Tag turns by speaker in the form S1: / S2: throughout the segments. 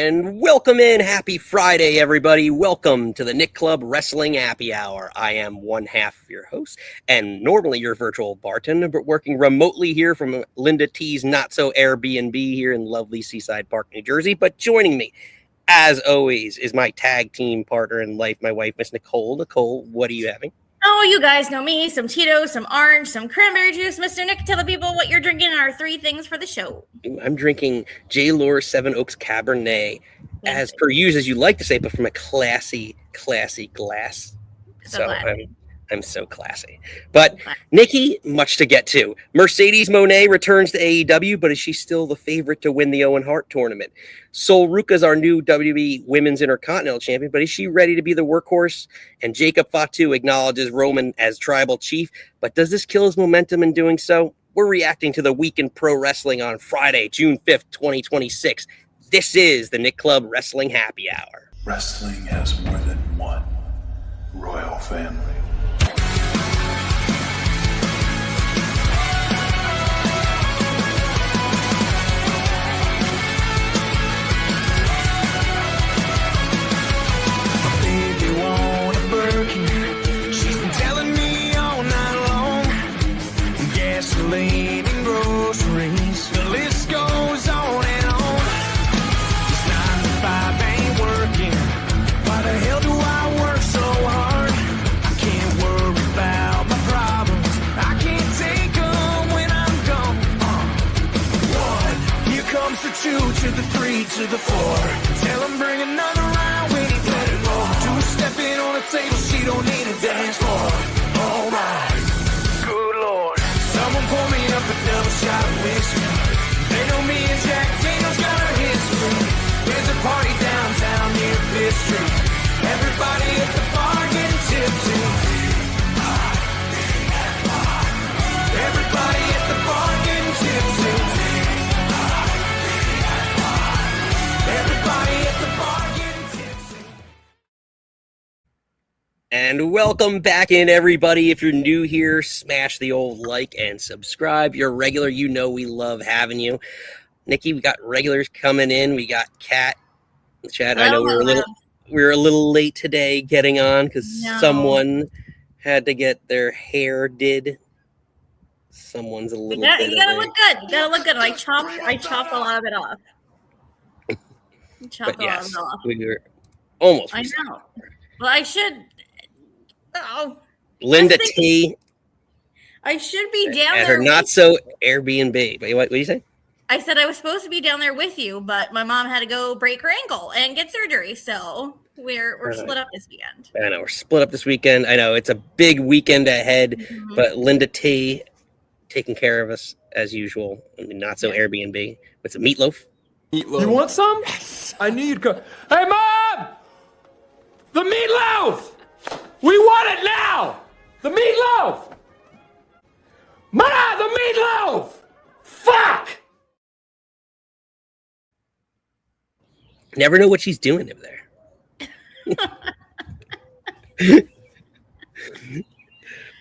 S1: And welcome in. Happy Friday, everybody. Welcome to the Nick Club Wrestling Happy Hour. I am one half of your host and normally your virtual bartender, but working remotely here from Linda T's Not So Airbnb here in lovely Seaside Park, New Jersey. But joining me, as always, is my tag team partner in life, my wife, Miss Nicole. Nicole, what are you having?
S2: Oh, you guys know me. Some Tito's, some orange, some cranberry juice. Mr. Nick, tell the people what you're drinking and our three things for the show.
S1: I'm drinking J. Lure 7 Oaks Cabernet, as per usual, as you like to say, but from a classy glass. So I'm so classy. But Nikki, much to get to. Mercedes Moné returns to AEW, but is she still the favorite to win the Owen Hart tournament? Sol Ruca is our new WWE Women's Intercontinental Champion, but is she ready to be the workhorse? And Jacob Fatu acknowledges Roman as tribal chief, but does this kill his momentum in doing so? We're reacting to the week in pro wrestling on Friday, June 5th, 2026. This is the Nick Club Wrestling Happy Hour.
S3: Wrestling has more than one royal family.
S4: She's been telling me all night long. Gasoline and groceries, the list goes on and on. This 9 to 5 ain't working. Why the hell do I work so hard? I can't worry about my problems. I can't take them when I'm gone. 1, here comes the 2 to the 3 to the 4. Tell him bring another round when he better go. 2 stepping on the table, she don't need a dance floor. Oh my, good lord. Someone pour me up another shot of whiskey. They know me and Jack Daniels got a history. There's a party downtown near 5th Street. Everybody at the bar getting tipsy. Everybody at the bar getting tipsy. Everybody at the bar getting tipsy.
S1: And welcome back in, everybody. If you're new here, smash the old like and subscribe. You're regular, you know we love having you. Nikki, we got regulars coming in. We got Kat in the chat. I know we were a little late today getting on because someone had to get their hair did. Someone's a little.
S2: You gotta look good. You gotta look good. I chopped a lot of it off.
S1: But yes, we were almost.
S2: I know. Well, I should. Oh,
S1: Linda T.
S2: I should be down
S1: at
S2: there.
S1: Her not so Airbnb. But what do you say?
S2: I said I was supposed to be down there with you, but my mom had to go break her ankle and get surgery, so we're split up this weekend.
S1: I know we're split up this weekend. I know it's a big weekend ahead, but Linda T. taking care of us as usual. I mean, not so Airbnb. What's it? Meatloaf.
S5: You want some? Yes. I knew you'd go. Hey, Mom! The meatloaf! We want it now! The meatloaf! Ma, the meatloaf! Fuck!
S1: Never know what she's doing over there.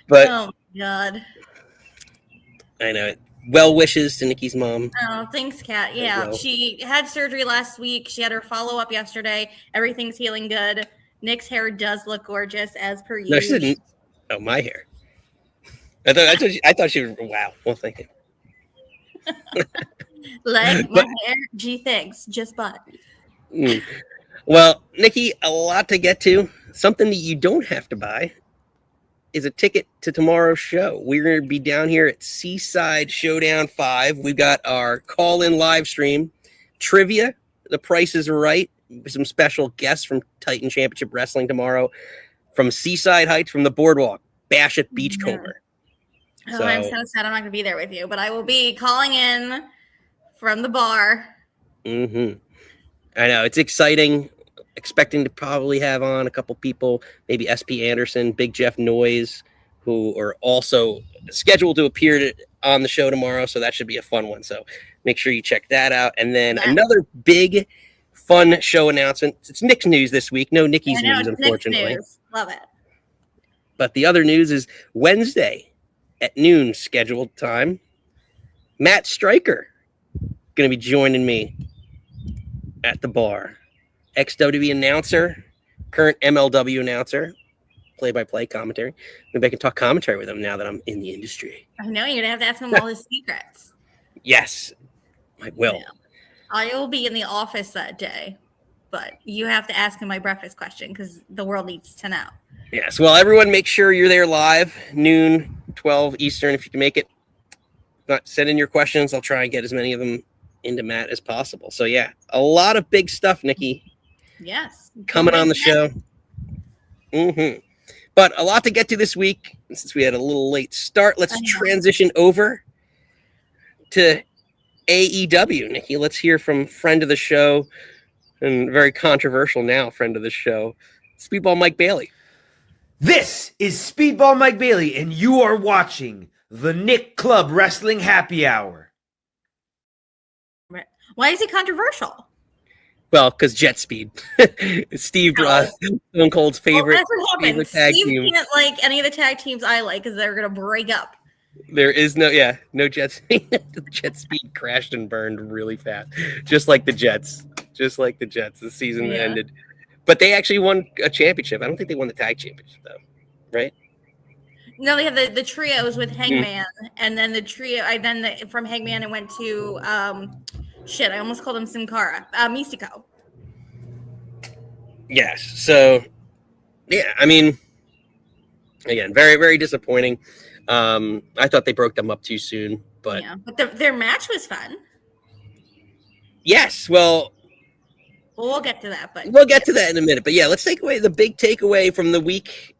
S1: But
S2: oh God,
S1: I know it. Well wishes to Nikki's mom.
S2: Oh, thanks, Kat. Yeah, she had surgery last week. She had her follow-up yesterday. Everything's healing good. Nick's hair does look gorgeous, as per usual.
S1: No, she didn't. Oh, my hair. I thought she was. Wow. Well, thank you.
S2: Like my hair. Gee, thanks. Just butt.
S1: Well, Nikki, a lot to get to. Something that you don't have to buy is a ticket to tomorrow's show. We're going to be down here at Seaside Showdown 5. We've got our call-in live stream, trivia, The Price is Right, some special guests from Titan Championship Wrestling tomorrow, from Seaside Heights, from the Boardwalk, Bash at Beachcomber.
S2: Oh, so, I'm so sad I'm not going to be there with you, but I will be calling in from the bar.
S1: I know, it's exciting. Expecting to probably have on a couple people, maybe SP Anderson, Big Jeff Noyes, who are also scheduled to appear on the show tomorrow. So that should be a fun one. So make sure you check that out. And then another big, fun show announcement. It's Nick's news this week. No Nikki's news, unfortunately.
S2: News. Love it.
S1: But the other news is Wednesday at noon scheduled time. Matt Stryker going to be joining me at the bar. Ex-WWE announcer, current MLW announcer, play-by-play commentary. Maybe I can talk commentary with him now that I'm in the industry.
S2: I know you're gonna have to ask him all his secrets.
S1: Yes, I will.
S2: Yeah. I will be in the office that day, but you have to ask him my breakfast question because the world needs to know.
S1: Yes. Well, everyone, make sure you're there live, noon, 12 Eastern, if you can make it. Not send in your questions. I'll try and get as many of them into Matt as possible. So yeah, a lot of big stuff, Nikki.
S2: Yes.
S1: Coming on the show. But a lot to get to this week. Since we had a little late start, let's transition over to AEW. Nikki, let's hear from friend of the show and very controversial now friend of the show, Speedball Mike Bailey.
S6: This is Speedball Mike Bailey, and you are watching the Nick Club Wrestling Happy Hour.
S2: Why is he controversial?
S1: Well, because jet speed. Steve, Stone Cold's favorite, favorite tag
S2: Steve
S1: team.
S2: Can't like any of the tag teams I like because they're going to break up.
S1: There is no jet speed. The jet speed crashed and burned really fast. Just like the Jets. The season ended. But they actually won a championship. I don't think they won the tag championship, though. Right?
S2: No, they had the trios with Hangman. And then the trio, from Hangman, it went to, I almost called him Sin Cara. Mystico.
S1: Yes. So, yeah, I mean, again, very, very disappointing. I thought they broke them up too soon. But
S2: their match was fun.
S1: Yes, well,
S2: we'll get to that, but
S1: we'll get to that in a minute. But yeah, let's take away the big takeaway from the week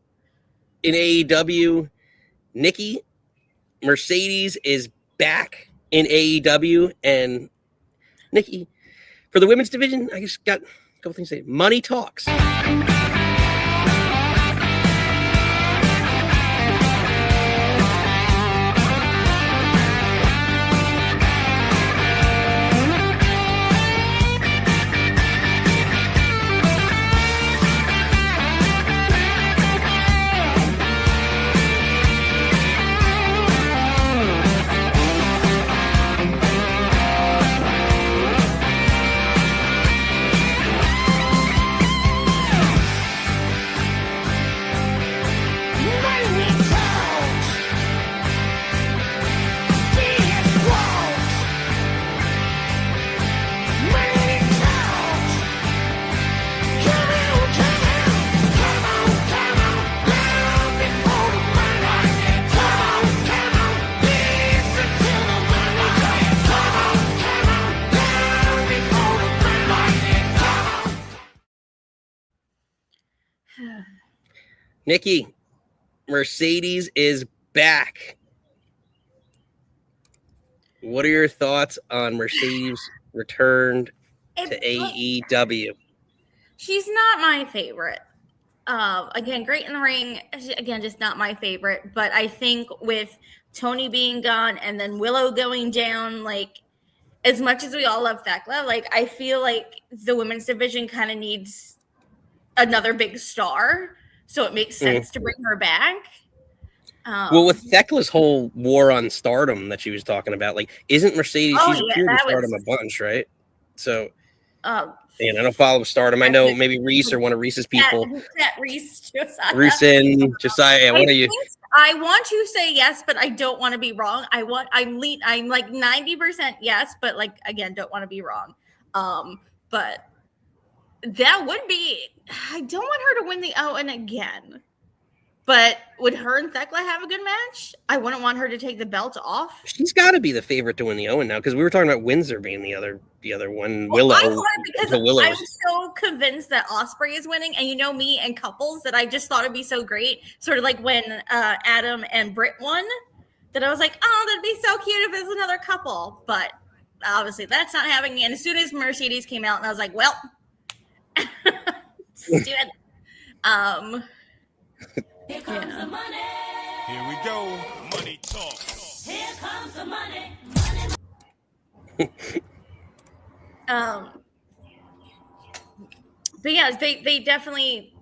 S1: in AEW. Nikki, Mercedes is back in AEW, and Nikki, for the women's division, I just got a couple things to say. Money talks. Nikki, Mercedes is back. What are your thoughts on Mercedes returned to AEW?
S2: She's not my favorite. Again, great in the ring. Again, just not my favorite. But I think with Tony being gone and then Willow going down, like, as much as we all love Thekla, like, I feel like the women's division kind of needs another big star. So it makes sense to bring her back.
S1: Well, with Thekla's whole war on stardom that she was talking about, like, isn't Mercedes, she's appeared in stardom a bunch, right? So, and I don't follow stardom. I know maybe Reese or one of Reese's people.
S2: Reese, Josiah.
S1: Reese and Josiah, one of you.
S2: I want to say yes, but I don't want to be wrong. I'm like 90% yes, but like, again, don't want to be wrong. But that would be, I don't want her to win the Owen again. But would her and Thekla have a good match? I wouldn't want her to take the belt off.
S1: She's got to be the favorite to win the Owen now, because we were talking about Windsor being the other one. Willow.
S2: I'm so convinced that Ospreay is winning, and you know me and couples that I just thought it'd be so great. Sort of like when Adam and Britt won, that I was like, oh, that'd be so cute if it was another couple. But obviously that's not happening. And as soon as Mercedes came out, and I was like, well, let's do it.
S7: Here comes the money.
S8: Here we go. Money talk.
S7: Here comes the money.
S2: But yeah, they definitely.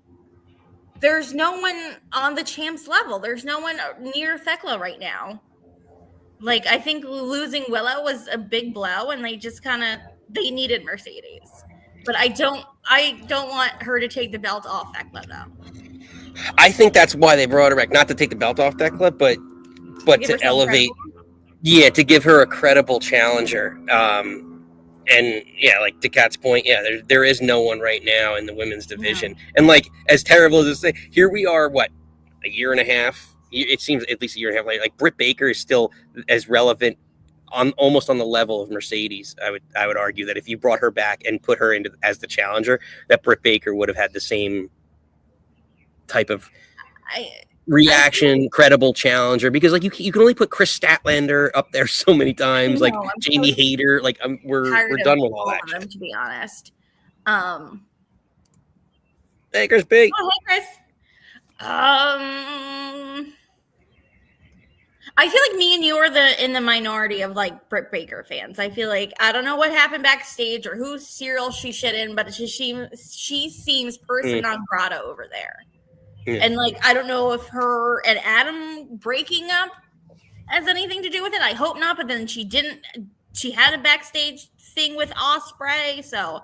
S2: There's no one on the champs level. There's no one near Thekla right now. Like, I think losing Willow was a big blow, and they just they needed Mercedes. But I don't want her to take the belt off that club though.
S1: I think that's why they brought her back, not to take the belt off that club, but to elevate. Yeah, to give her a credible challenger. And yeah, like to Kat's point, yeah, there is no one right now in the women's division. Yeah. And like, as terrible as it say, here we are, what, a year and a half? It seems at least a year and a half later. Like Britt Baker is still as relevant, almost on the level of Mercedes. I would argue that if you brought her back and put her into as the challenger, that Britt Baker would have had the same type of reaction, credible challenger, because like you can only put Chris Statlander up there so many times, like Jamie Hayter, like we're done with all that
S2: shit, to be honest.
S1: Hey Chris B.
S2: Oh, hey Chris. I feel like me and you are in the minority of like Britt Baker fans. I feel like I don't know what happened backstage or whose cereal she shit in, but she seems person non grata over there. Yeah. And like, I don't know if her and Adam breaking up has anything to do with it. I hope not, but then she didn't. She had a backstage thing with Ospreay. So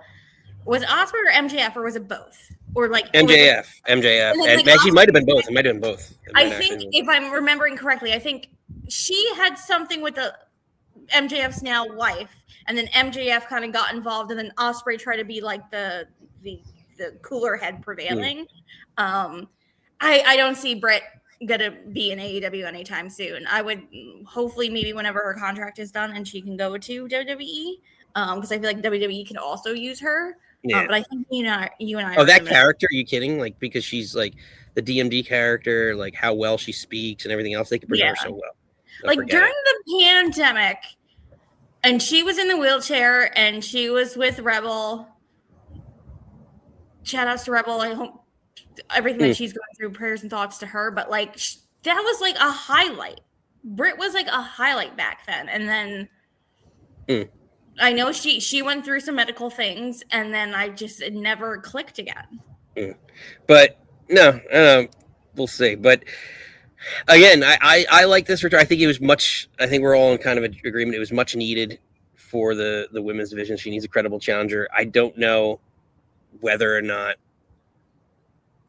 S2: was it Ospreay or MJF, or was it both? Or like
S1: MJF. And like actually, might have been both. It might have been both.
S2: I think, if I'm remembering correctly, I think she had something with the MJF's now wife, and then MJF kind of got involved, and then Ospreay tried to be like the cooler head prevailing. I don't see Britt gonna be in AEW anytime soon. I would hopefully maybe whenever her contract is done and she can go to WWE, because I feel like WWE can also use her. Yeah. But I think you and I.
S1: Oh, that character? Are you kidding? Like, because she's like the DMD character, like how well she speaks and everything else. They could present her so well.
S2: Like during the pandemic, and she was in the wheelchair and she was with Rebel. Shout outs to Rebel. I hope everything that she's going through, prayers and thoughts to her, but like that was like a highlight. Britt was like a highlight back then, and then I know she went through some medical things, and then it never clicked again.
S1: But no, we'll see. But again, I like this return. I think it was much. I think we're all in kind of agreement. It was much needed for the women's division. She needs a credible challenger. I don't know whether or not.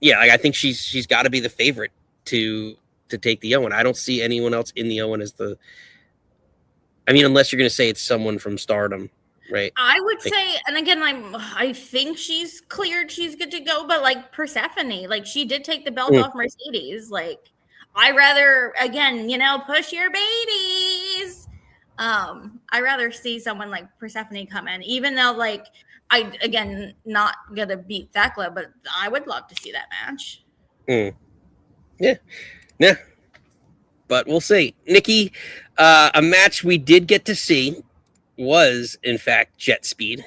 S1: Yeah, I think she's got to be the favorite to take the Owen. I don't see anyone else in the Owen as the. I mean, unless you're going to say it's someone from Stardom, right?
S2: I would say, and again, I think she's cleared. She's good to go. But like Persephone, like she did take the belt off Mercedes. Like I rather, again, push your babies. I rather see someone like Persephone come in, even though like. Again, not gonna beat Thekla, but I would love to see that match.
S1: Yeah. But we'll see. Nikki, a match we did get to see was, in fact, Jet Speed.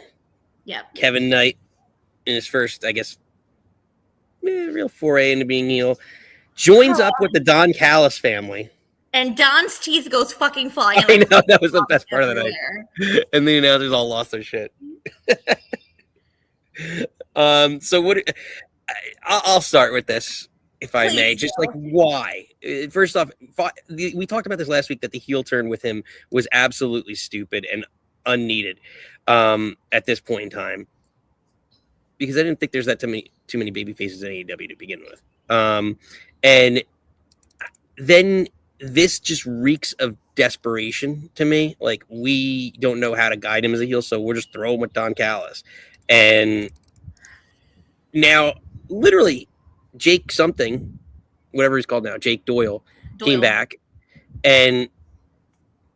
S2: Yep.
S1: Kevin Knight, in his first, I guess, real foray into being heel, joins up with the Don Callis family.
S2: And Don's teeth goes fucking flying.
S1: I know, that was the best part of the night. And the announcers all lost their shit. So what? I'll start with this, if I may. Just like why? First off, we talked about this last week that the heel turn with him was absolutely stupid and unneeded at this point in time, because I didn't think there's too many baby faces in AEW to begin with. And then this just reeks of desperation to me. Like, we don't know how to guide him as a heel, so we'll just throw him with Don Callis. And now, literally, Jake something, whatever he's called now, Jake Doyle. Came back. And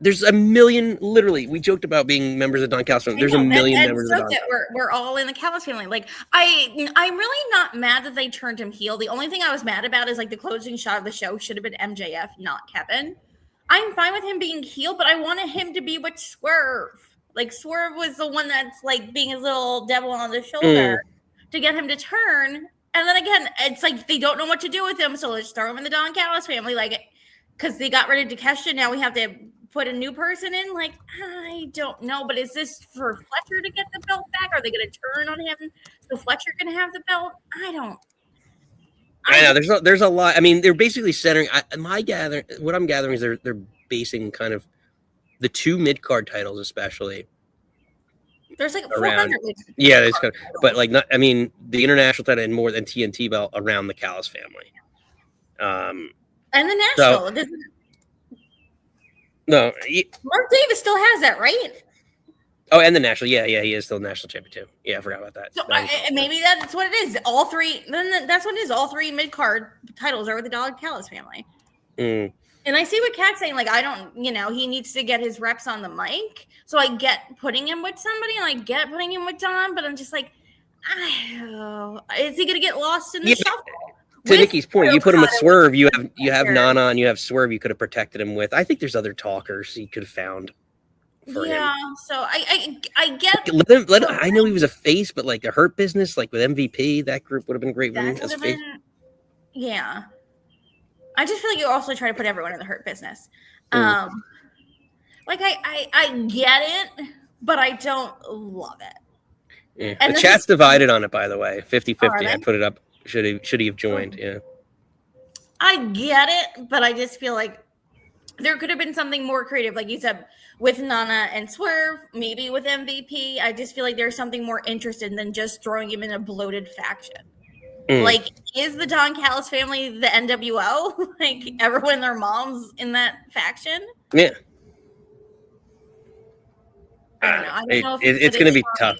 S1: there's a million, literally, we joked about being members of Don Callis family. There's a million members of Don.
S2: We're all in the Callis family. Like, I'm really not mad that they turned him heel. The only thing I was mad about is like the closing shot of the show should have been MJF, not Kevin. I'm fine with him being heel, but I wanted him to be with Swerve. Like, Swerve was the one that's like being his little devil on the shoulder to get him to turn. And then again, it's like they don't know what to do with him, so let's throw him in the Don Callis family. Like, because they got rid of Takeshita, now we have to put a new person in. Like, I don't know, but is this for Fletcher to get the belt back? Are they going to turn on him so Fletcher can have the belt? I know
S1: there's a lot. I mean, they're basically centering. What I'm gathering is they're basing kind of the two mid card titles, especially
S2: There's like
S1: around.
S2: 400.
S1: Yeah, there's but like not. I mean, the international title and more than TNT belt around the Callis family.
S2: And the national.
S1: No,
S2: Mark Davis still has that, right?
S1: Oh, and the national. Yeah, he is still national champion too. Yeah, I forgot about that.
S2: So maybe that's what it is. All three. Then that's what it is. All three mid card titles are with the Don Callis family.
S1: Mm.
S2: And I see what Kat's saying. Like, I don't, he needs to get his reps on the mic. So I get putting him with somebody, and I get putting him with Don. But I'm just like, is he gonna get lost in the shuffle?
S1: To Nikki's point, you put him with Swerve. You have Nana, and you have Swerve. You could have protected him with. I think there's other talkers he could have found. For him.
S2: So I get.
S1: Let him. I know he was a face, but like a Hurt Business, like with MVP, that group would have been great for him as a face.
S2: Yeah. I just feel like you also try to put everyone in the Hurt Business.
S1: Mm.
S2: Like I get it, but I don't love it.
S1: Yeah.
S2: And
S1: the chat's divided on it, by the way. 50-50. I put it up. Should he have joined? Yeah.
S2: I get it, but I just feel like there could have been something more creative, like you said, with Nana and Swerve, maybe with MVP. I just feel like there's something more interesting than just throwing him in a bloated faction. Mm. Like, is the Don Callis family the NWO? Like, everyone, their moms in that faction?
S1: Yeah.
S2: I don't know if
S1: it's going to be tough.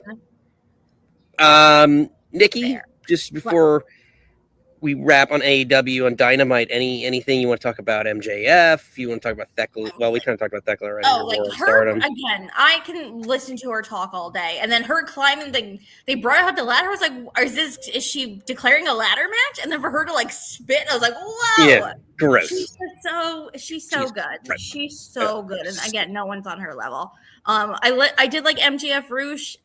S1: Nikki, just before we wrap on AEW on Dynamite, anything you want to talk about MJF? You want to talk about Thekla? Well, we kind of talked about Thekla already.
S2: Oh, like her again. I can listen to her talk all day, and then her climbing. They brought out the ladder. I was like, is she declaring a ladder match? And then for her to like spit, I was like, whoa!
S1: Yeah, gross.
S2: She's so good. Right. She's so good, and again, no one's on her level. I did like MJF Roosh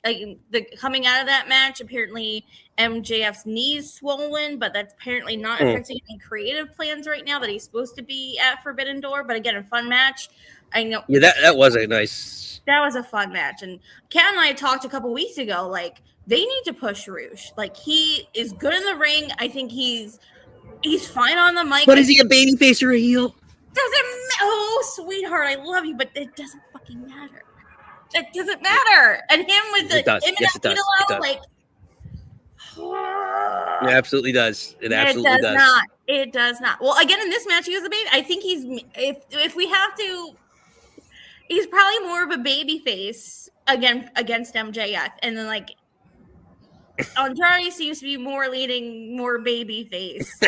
S2: coming out of that match. Apparently, MJF's knee's swollen, but that's apparently not affecting any creative plans right now that he's supposed to be at Forbidden Door. But again, a fun match. I know. Yeah,
S1: that was a nice.
S2: That was a fun match, and Kat and I talked a couple weeks ago. Like, they need to push Roosh. Like, he is good in the ring. I think he's fine on the mic.
S1: But is he a babyface or a heel?
S2: Sweetheart, I love you, but it doesn't fucking matter. It doesn't matter. And him with the
S1: it does.
S2: Like,
S1: it absolutely does. It absolutely does.
S2: Not. It does not. Well, again, in this match, he was a baby. I think if we have to, he's probably more of a baby face against MJF. And then like Andrade seems to be more baby face.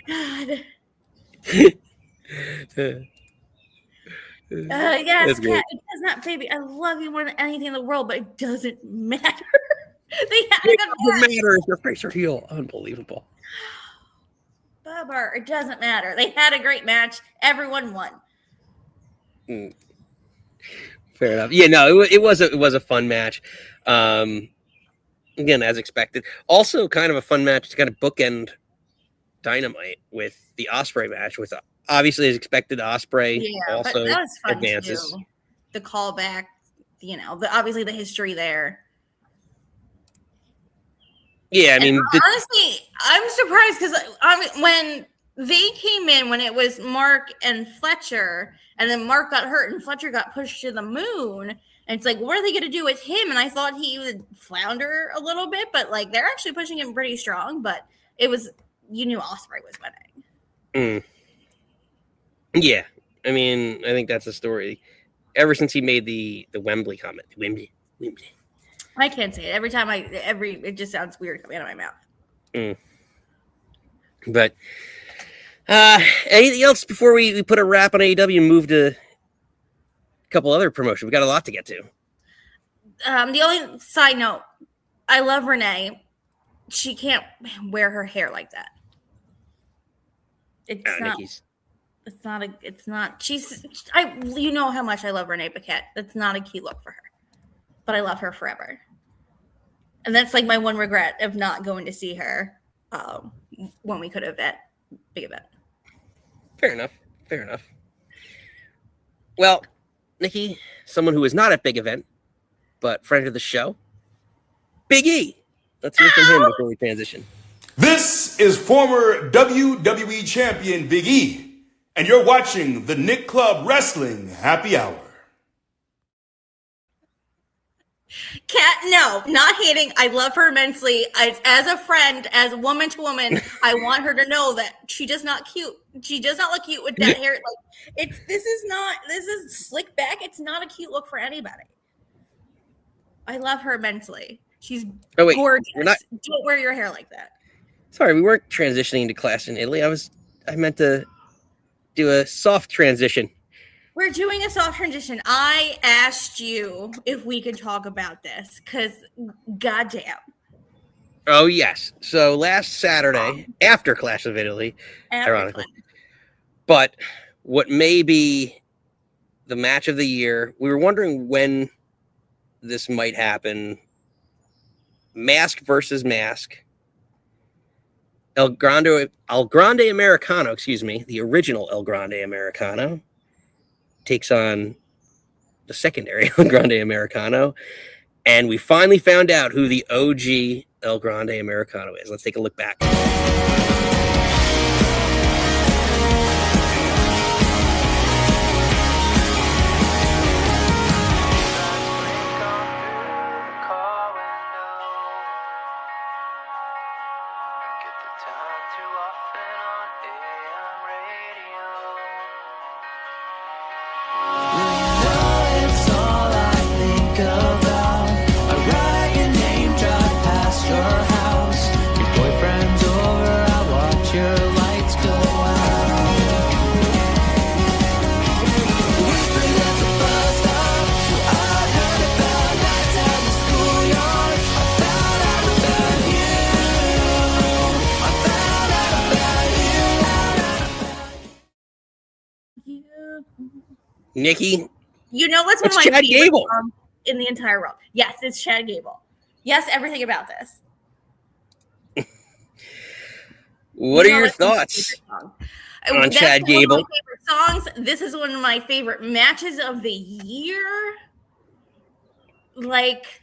S2: God. Yes, Kat, it does not, baby. I love you more than anything in the world, but it doesn't matter. It
S1: doesn't matter if your face or heel. Unbelievable.
S2: Bubba, it doesn't matter. They had a great match. Everyone won.
S1: Fair enough. Yeah, no, it was a fun match. Again, as expected. Also, kind of a fun match to kind of bookend Dynamite with the Ospreay match with. Obviously, as expected, Ospreay also
S2: but that was fun
S1: advances.
S2: Too. The callback, obviously the history there.
S1: Yeah, I mean,
S2: honestly, I'm surprised because when they came in, when it was Mark and Fletcher, and then Mark got hurt and Fletcher got pushed to the moon, and it's like, what are they going to do with him? And I thought he would flounder a little bit, but like they're actually pushing him pretty strong. But you knew Ospreay was winning.
S1: Yeah, I mean, I think that's the story. Ever since he made the Wembley comment, Wembley.
S2: I can't say it every time. It just sounds weird coming out of my mouth.
S1: But anything else before we put a wrap on AEW and move to a couple other promotions? We got a lot to get to.
S2: The only side note, I love Renee. She can't wear her hair like that. It's not. Nikki's. You know how much I love Renee Paquette. That's not a key look for her, but I love her forever. And that's like my one regret of not going to see her when we could have at big event.
S1: Fair enough. Well, Nikki, someone who is not at big event, but friend of the show, Big E. Let's hear from him before we transition.
S3: This is former WWE champion Big E. And you're watching the Nick Club Wrestling Happy Hour.
S2: Kat, no, not hating. I love her immensely. As a friend, as a woman to woman, I want her to know that she does not cute. She does not look cute with that hair. Like this is slick back. It's not a cute look for anybody. I love her immensely. She's gorgeous. Don't wear your hair like that.
S1: Sorry, we weren't transitioning to class in Italy. I meant to do a soft transition.
S2: We're doing a soft transition. I asked you if we could talk about this because, goddamn.
S1: Oh, yes. So last Saturday, after Clash of Italy, ironically. But what may be the match of the year, we were wondering when this might happen. Mask versus Mask. El Grande Americano, the original El Grande Americano, takes on the secondary El Grande Americano, and we finally found out who the OG El Grande Americano is. Let's take a look back. Nikki,
S2: you know what's one of my favorite songs in the entire world? Yes, it's Chad Gable. Yes, everything about this.
S1: What are your thoughts on Chad Gable?
S2: One of my favorite songs. This is one of my favorite matches of the year. Like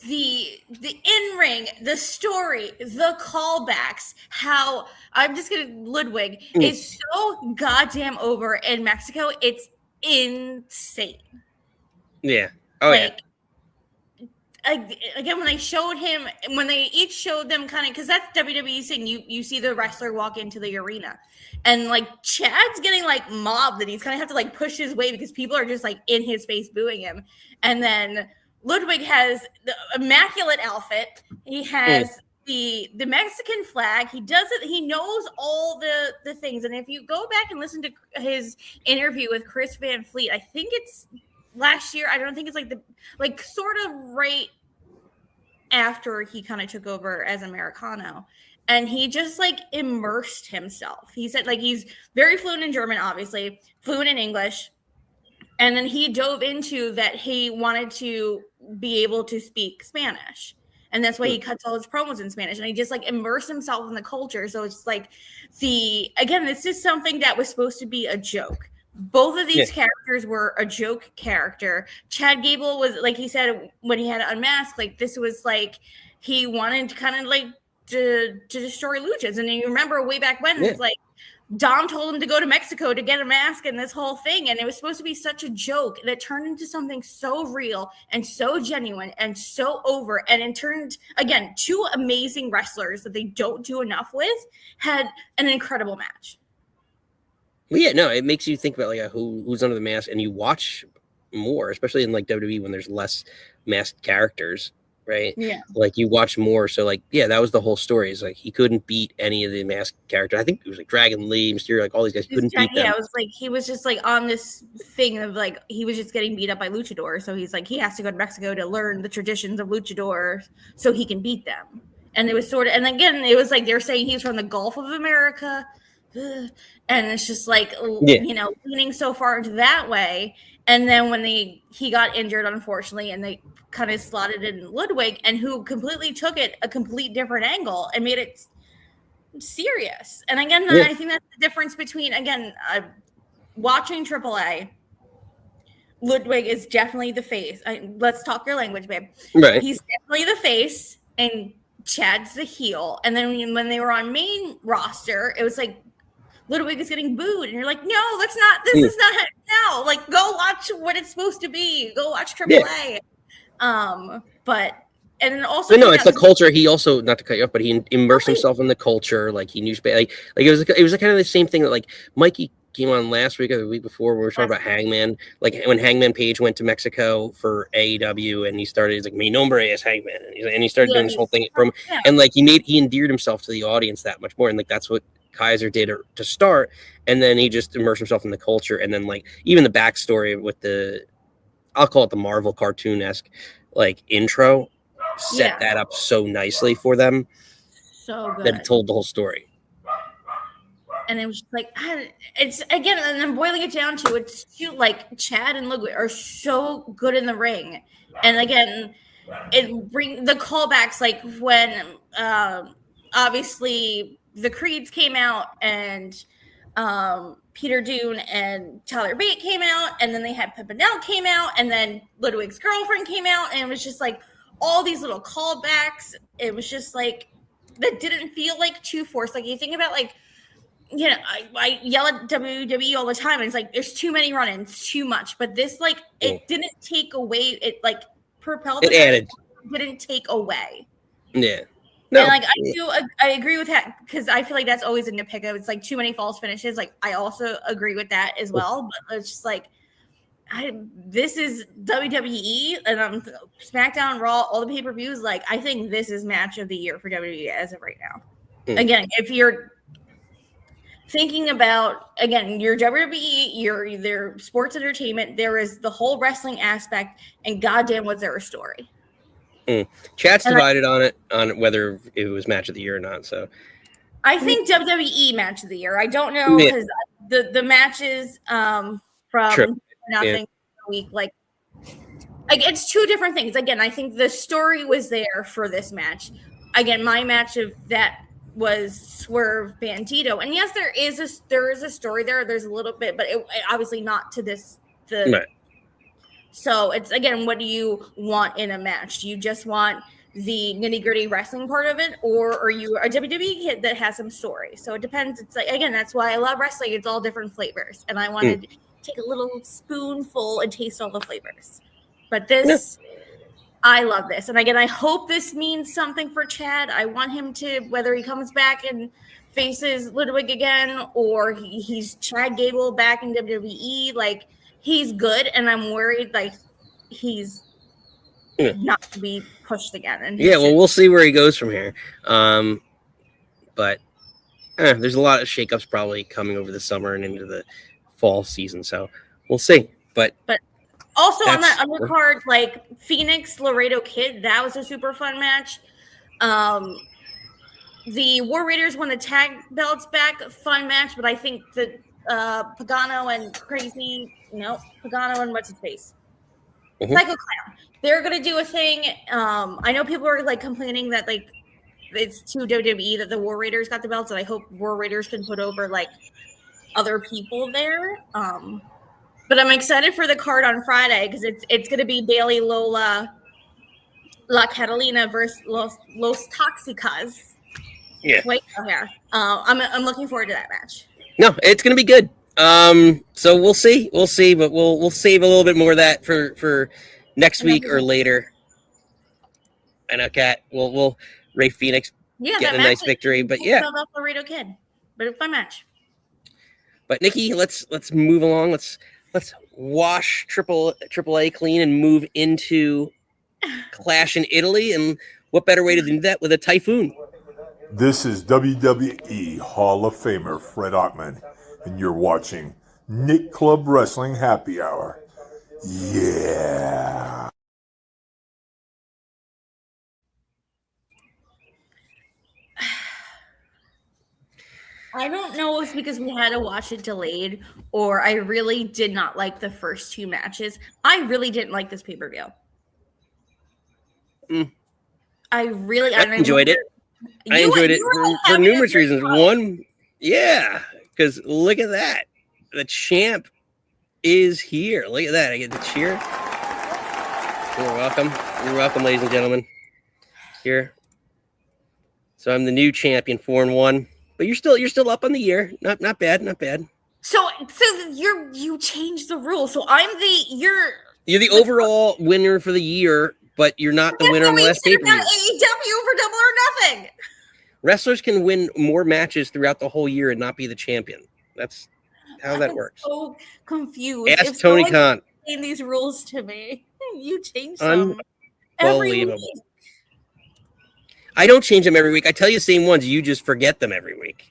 S2: the in-ring, the story, the callbacks, how I'm just gonna Ludwig is so goddamn over in Mexico. It's insane.
S1: Yeah. Oh, like,
S2: again, when they each showed them kind of, because that's WWE thing, you see the wrestler walk into the arena and like Chad's getting like mobbed and he's kind of have to like push his way because people are just like in his face booing him. And then Ludwig has the immaculate outfit. He has the Mexican flag. He does it. He knows all the things. And if you go back and listen to his interview with Chris Van Fleet, I think it's last year. I don't think it's sort of right after he kind of took over as Americano. And he just like immersed himself. He said like he's very fluent in German, obviously, fluent in English. And then he dove into that he wanted to be able to speak Spanish. And that's why he cuts all his promos in Spanish. And he just like immersed himself in the culture. So it's like this is something that was supposed to be a joke. Both of these characters were a joke character. Chad Gable was, like he said, when he had Unmasked, like this was like, he wanted to kind of like to destroy luchas. And you remember way back when, it's like, Dom told him to go to Mexico to get a mask and this whole thing. And it was supposed to be such a joke that turned into something so real and so genuine and so over. And it turned, again, two amazing wrestlers that they don't do enough with had an incredible match.
S1: Well, yeah, no, it makes you think about like who's under the mask, and you watch more, especially in like WWE when there's less masked characters, right? Yeah, like you watch more. So like, yeah, that was the whole story. Is like he couldn't beat any of the masked characters. I think it was like Dragon Lee, Mysterio, like all these guys couldn't beat them.
S2: Yeah, it was like he was just like on this thing of like he was just getting beat up by luchadors. So he's like he has to go to Mexico to learn the traditions of luchadors so he can beat them. And it was sort of, and again, it was like they were saying he's from the Gulf of America. And it's just like, you know, leaning so far into that way. And then when he got injured, unfortunately, and they kind of slotted in Ludwig, and who completely took it a complete different angle and made it serious. And again, I think that's the difference between, again, watching AAA, Ludwig is definitely the face. Let's talk your language, babe.
S1: Right.
S2: He's definitely the face, and Chad's the heel. And then when they were on main roster, it was like, Ludwig is getting booed, and you're like, no, this is not now. Like, go watch what it's supposed to be. Go watch AAA. But and then also,
S1: no, it's the culture. He also, not to cut you off, but he immersed himself in the culture. Like he knew, like it was kind of the same thing that like Mikey came on last week or the week before. We were talking about Hangman. Like when Hangman Page went to Mexico for AEW, and he started, he's like, "Mi nombre es Hangman," and he started doing this whole thing from, and like he endeared himself to the audience that much more, and like that's what Kaiser did to start, and then he just immersed himself in the culture, and then like even the backstory with the, I'll call it the Marvel cartoon-esque like intro. Set that up so nicely for them.
S2: So good.
S1: That it told the whole story.
S2: And it was just like, it's again, and then boiling it down to it's like Chad and Ludwig are so good in the ring. And again, it bring the callbacks like when obviously the Creeds came out and Peter Dune and Tyler Bate came out, and then they had Pimpinel came out, and then Ludwig's girlfriend came out, and it was just like all these little callbacks. It was just like that didn't feel like too forced. Like you think about like, you know, I yell at WWE all the time, and it's like there's too many run-ins, too much. But this like it didn't take away. It like propelled.
S1: It added.
S2: Didn't take away.
S1: Yeah. No.
S2: And like I agree with that, because I feel like that's always a nitpick. It's like too many false finishes. Like I also agree with that as well. But it's just like, this is WWE, and SmackDown, Raw, all the pay-per-views. Like, I think this is match of the year for WWE as of right now. Again, if you're thinking about, again, your WWE, your sports entertainment, there is the whole wrestling aspect, and goddamn was there a story.
S1: Chat's divided on it whether it was match of the year or not. So
S2: I think WWE match of the year. I don't know, because the matches from nothing week, like it's two different things. Again, I think the story was there for this match. Again, my match of that was Swerve Bandito, and yes, there is a story there. There's a little bit, but it obviously not to this.
S1: Right.
S2: So it's, again, what do you want in a match? Do you just want the nitty gritty wrestling part of it, or are you a WWE kid that has some story? So it depends. It's like, again, that's why I love wrestling. It's all different flavors, and I wanted to take a little spoonful and taste all the flavors. But this, I love this. And again, I hope this means something for Chad. I want him to, whether he comes back and faces Ludwig again, or he's Chad Gable back in WWE, like, he's good, and I'm worried like he's not to be pushed again. And
S1: well, we'll see where he goes from here. But there's a lot of shakeups probably coming over the summer and into the fall season, so we'll see. But
S2: also on that undercard, like Phoenix Laredo Kid, that was a super fun match. The War Raiders won the tag belts back, fun match, but I think that Pagano and Pagano and what's his face? Psycho Clown. They're gonna do a thing. I know people are like complaining that like it's too WWE that the War Raiders got the belts, and I hope War Raiders can put over like other people there. But I'm excited for the card on Friday, because it's gonna be Bailey, Lola, La Catalina versus Los Toxicas.
S1: Yeah.
S2: Wait, here. I'm looking forward to that match.
S1: No, it's gonna be good. So we'll see, but we'll save a little bit more of that for next week or later. I know, Kat. We'll Ray Phoenix get a nice victory, but
S2: Laredo Kid, but a fun match.
S1: But Nikki, let's move along. Let's wash Triple A clean and move into Clash in Italy. And what better way to do that with a typhoon?
S3: This is WWE Hall of Famer Fred Ottman, and you're watching Nick Club Wrestling Happy Hour. Yeah.
S2: I don't know if it's because we had to watch it delayed, or I really did not like the first two matches. I really didn't like this pay-per-view. I
S1: enjoyed it. I enjoyed it for numerous reasons. One, because look at that. The champ is here. Look at that. I get the cheer. You're welcome. You're welcome, ladies and gentlemen. Here. So I'm the new champion, 4-1. But you're still up on the year. Not bad.
S2: So you changed the rule. So you're
S1: the overall winner for the year, but you're not the winner on the last pay-per-view.
S2: About AEW for Double or Nothing.
S1: Wrestlers can win more matches throughout the whole year and not be the champion. That's how that works.
S2: So confused.
S1: Ask Tony Khan.
S2: These rules to me. You change them every week.
S1: I don't change them every week. I tell you the same ones. You just forget them every week.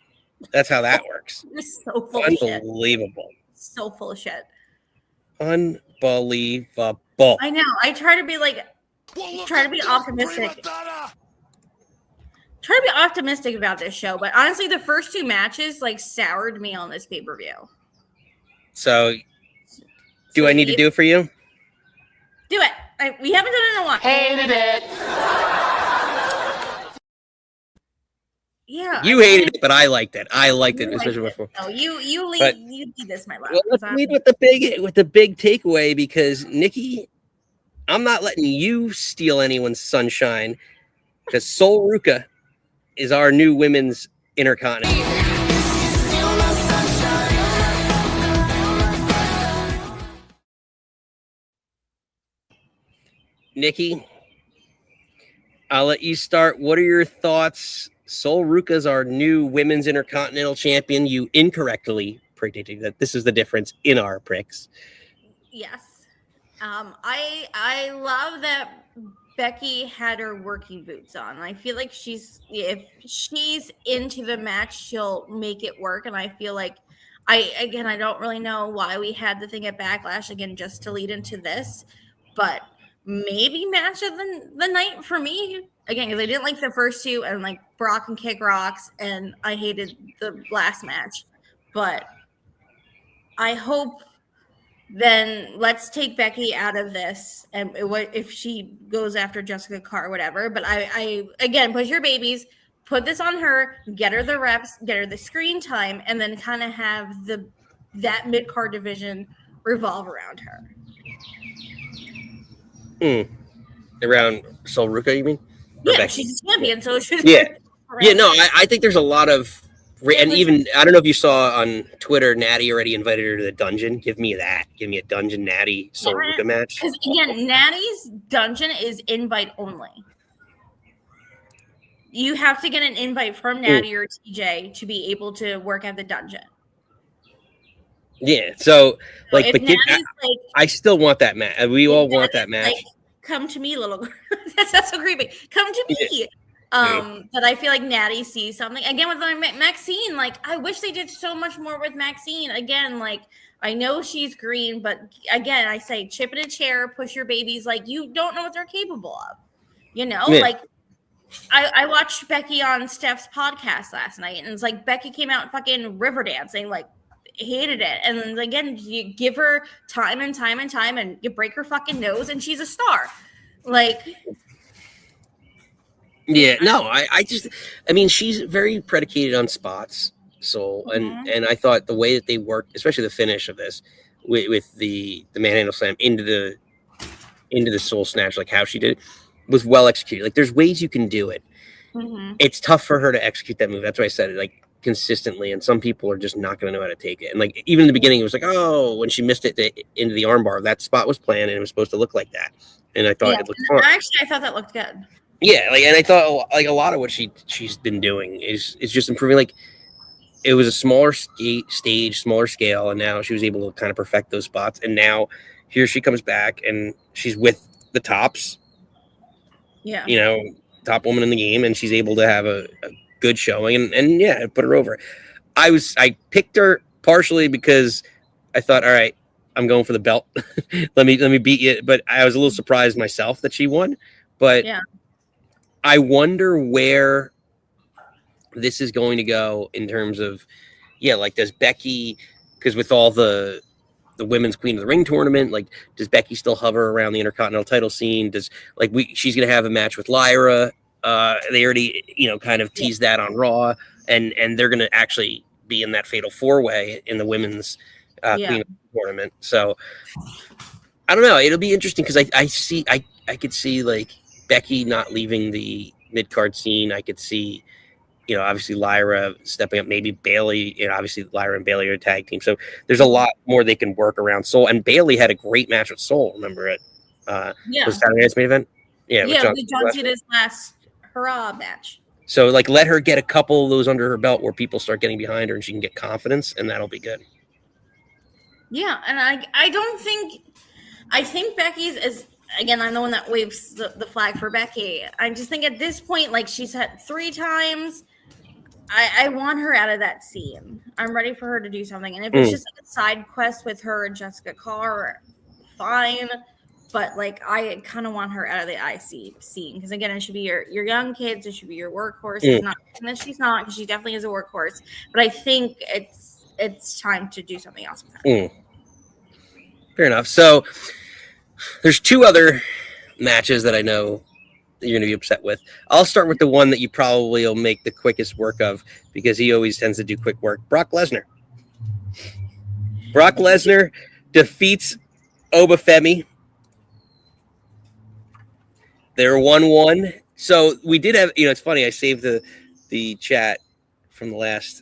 S1: That's how that works.
S2: You're so full of shit.
S1: Unbelievable.
S2: So full of shit.
S1: Unbelievable.
S2: I know. I try to be optimistic. Try to be optimistic about this show, but honestly, the first two matches like soured me on this pay-per-view.
S1: So, do I need to do it for you?
S2: Do it. We haven't done it in a while.
S4: Hated it.
S2: Yeah.
S1: You hated it, but I liked it. I liked it, especially before.
S2: No, you lead this, my love.
S1: Well, let's lead with the big takeaway, because Nikki, I'm not letting you steal anyone's sunshine, because Sol Ruca is our new women's Intercontinental. Nikki, I'll let you start. What are your thoughts? Sol Ruca's our new women's Intercontinental champion. You incorrectly predicted that. This is the difference in our pricks.
S2: Yes. I love that Becky had her working boots on. I feel like if she's into the match, she'll make it work. And I feel like I don't really know why we had the thing at Backlash again, just to lead into this, but maybe match of the night for me again, because I didn't like the first two, and like Brock and Kick Rocks, and I hated the last match. But I hope then let's take Becky out of this, and if she goes after Jessica Carr, whatever. But I again, push your babies, put this on her, get her the reps, get her the screen time, and then kind of have that mid-card division revolve around her.
S1: Around Sol Ruca, you mean?
S2: Yeah, she's a champion, so she's
S1: no, I think there's a lot of, and even I don't know if you saw on Twitter, Natty already invited her to the dungeon. Give me that. Give me a dungeon Natty Sol Ruca match.
S2: Because again, Natty's dungeon is invite only. You have to get an invite from Natty or TJ to be able to work at the dungeon.
S1: Yeah, so like,
S2: if
S1: but I still want that match. We all want that match.
S2: Like, come to me, little girl. That's so creepy. Come to me. But I feel like Natty sees something again with Maxine. Like, I wish they did so much more with Maxine. Again, like, I know she's green, but again, I say chip in a chair, push your babies. Like, you don't know what they're capable of. You know, like I watched Becky on Steph's podcast last night, and it's like Becky came out fucking river dancing, like, hated it. And then again, you give her time and time and time, and you break her fucking nose, and she's a star. Like,
S1: yeah, no, I mean, she's very predicated on spots. So, and I thought the way that they worked, especially the finish of this with the manhandle slam into the soul snatch, like how she did it, was well executed. Like, there's ways you can do it. It's tough for her to execute that move. That's why I said it, like, consistently, and some people are just not going to know how to take it. And like, even in the beginning, it was like, oh, when she missed it into the armbar, that spot was planned and it was supposed to look like that. And I thought it looked fun.
S2: Actually, I thought that looked good.
S1: Yeah, like, and I thought like a lot of what she's been doing is just improving. Like, it was a smaller stage, smaller scale, and now she was able to kind of perfect those spots. And now here she comes back, and she's with the tops. Yeah, you know, top woman in the game, and she's able to have a good showing, and put her over. I picked her partially because I thought, all right, I'm going for the belt. let me beat you. But I was a little surprised myself that she won. But I wonder where this is going to go in terms of, like, does Becky, because with all the women's Queen of the Ring tournament, like, does Becky still hover around the Intercontinental title scene? Does, like, she's going to have a match with Lyra. They already, kind of teased that on Raw, and they're going to actually be in that fatal 4-way in the women's Queen tournament. So I don't know. It'll be interesting because I could see like Becky not leaving the mid-card scene. I could see, obviously Lyra stepping up, maybe Bayley, obviously Lyra and Bayley are a tag team. So there's a lot more they can work around Soul. And Bayley had a great match with Soul. Remember it? Was Saturday night's main event? Yeah,
S2: we don't see this last hurrah match.
S1: So, like, let her get a couple of those under her belt where people start getting behind her and she can get confidence, and that'll be good.
S2: Yeah, and I think Becky's is, again, I'm the one that waves the flag for Becky. I just think at this point, like, she's had 3 times. I want her out of that scene. I'm ready for her to do something. And if it's just like a side quest with her and Jessica Carr, fine. But, like, I kind of want her out of the IC scene. Because, again, it should be your young kids. It should be your workhorse. It's not, and she's not, because she definitely is a workhorse. But I think it's time to do something else with her.
S1: Fair enough. So, there's 2 other matches that I know that you're going to be upset with. I'll start with the one that you probably will make the quickest work of, because he always tends to do quick work. Brock Lesnar. Brock Lesnar defeats Obafemi. They're 1-1. So we did have, it's funny, I saved the chat from the last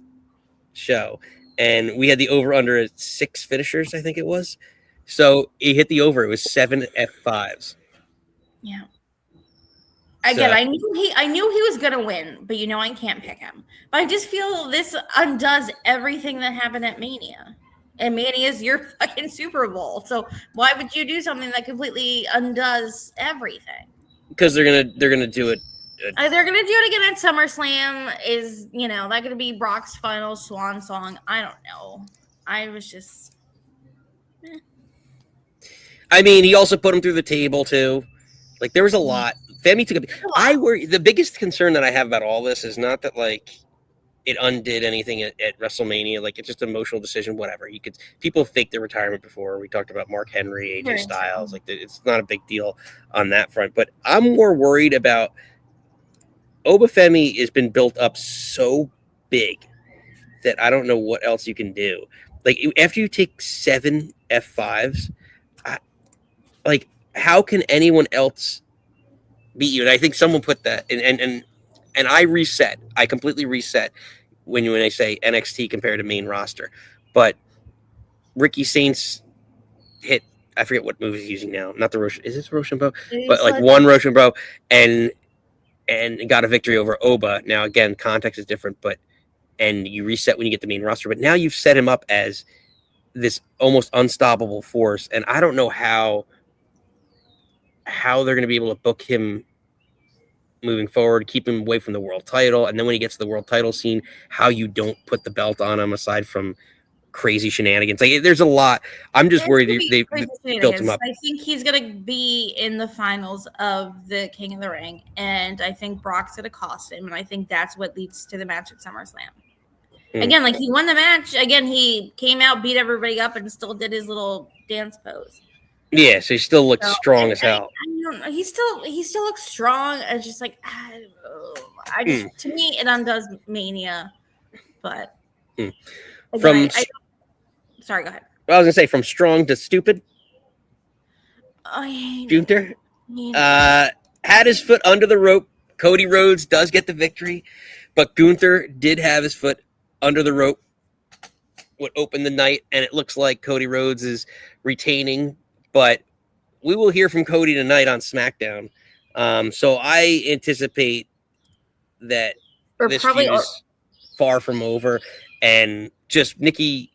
S1: show, and we had the over-under at 6 finishers, I think it was. So he hit the over. It was 7 F5s.
S2: Yeah. Again, I knew he was gonna win, but I can't pick him. But I just feel this undoes everything that happened at Mania. And Mania is your fucking Super Bowl. So why would you do something that completely undoes everything? Because
S1: they're gonna do it.
S2: They're gonna do it again at SummerSlam. Is that gonna be Brock's final swan song? I don't know. I was just.
S1: I mean, he also put him through the table too. Like, there was a lot. Femi took the biggest concern that I have about all this is not that, like, it undid anything at WrestleMania. Like, it's just an emotional decision. Whatever. People faked their retirement before. We talked about Mark Henry, AJ Styles. Like, it's not a big deal on that front. But I'm more worried about Obafemi has been built up so big that I don't know what else you can do. Like, after you take 7 F5s, like, how can anyone else beat you? And I think someone put that, and I reset. I completely reset when I say NXT compared to main roster. But Ricky Saints hit, I forget what move he's using now. Not the Roshan. Is this Rochambeau? But like one Rochambeau and got a victory over Oba. Now again, context is different, and you reset when you get the main roster. But now you've set him up as this almost unstoppable force, and I don't know how they're going to be able to book him moving forward, keep him away from the world title. And then when he gets to the world title scene, how you don't put the belt on him aside from crazy shenanigans. Like, there's a lot. I'm just worried they built him up.
S2: I think he's going to be in the finals of the King of the Ring. And I think Brock's going to cost him. And I think that's what leads to the match at SummerSlam. Again, like, he won the match. Again, he came out, beat everybody up, and still did his little dance pose.
S1: Yeah, so he still looks strong as hell.
S2: He still looks strong. It's just like, to me, it undoes Mania. But again, sorry, go ahead.
S1: I was gonna say, from strong to stupid. Gunther had his foot under the rope. Cody Rhodes does get the victory, but Gunther did have his foot under the rope. Would open the night, and it looks like Cody Rhodes is retaining. But we will hear from Cody tonight on SmackDown. So I anticipate that this feud is far from over. And just Nikki,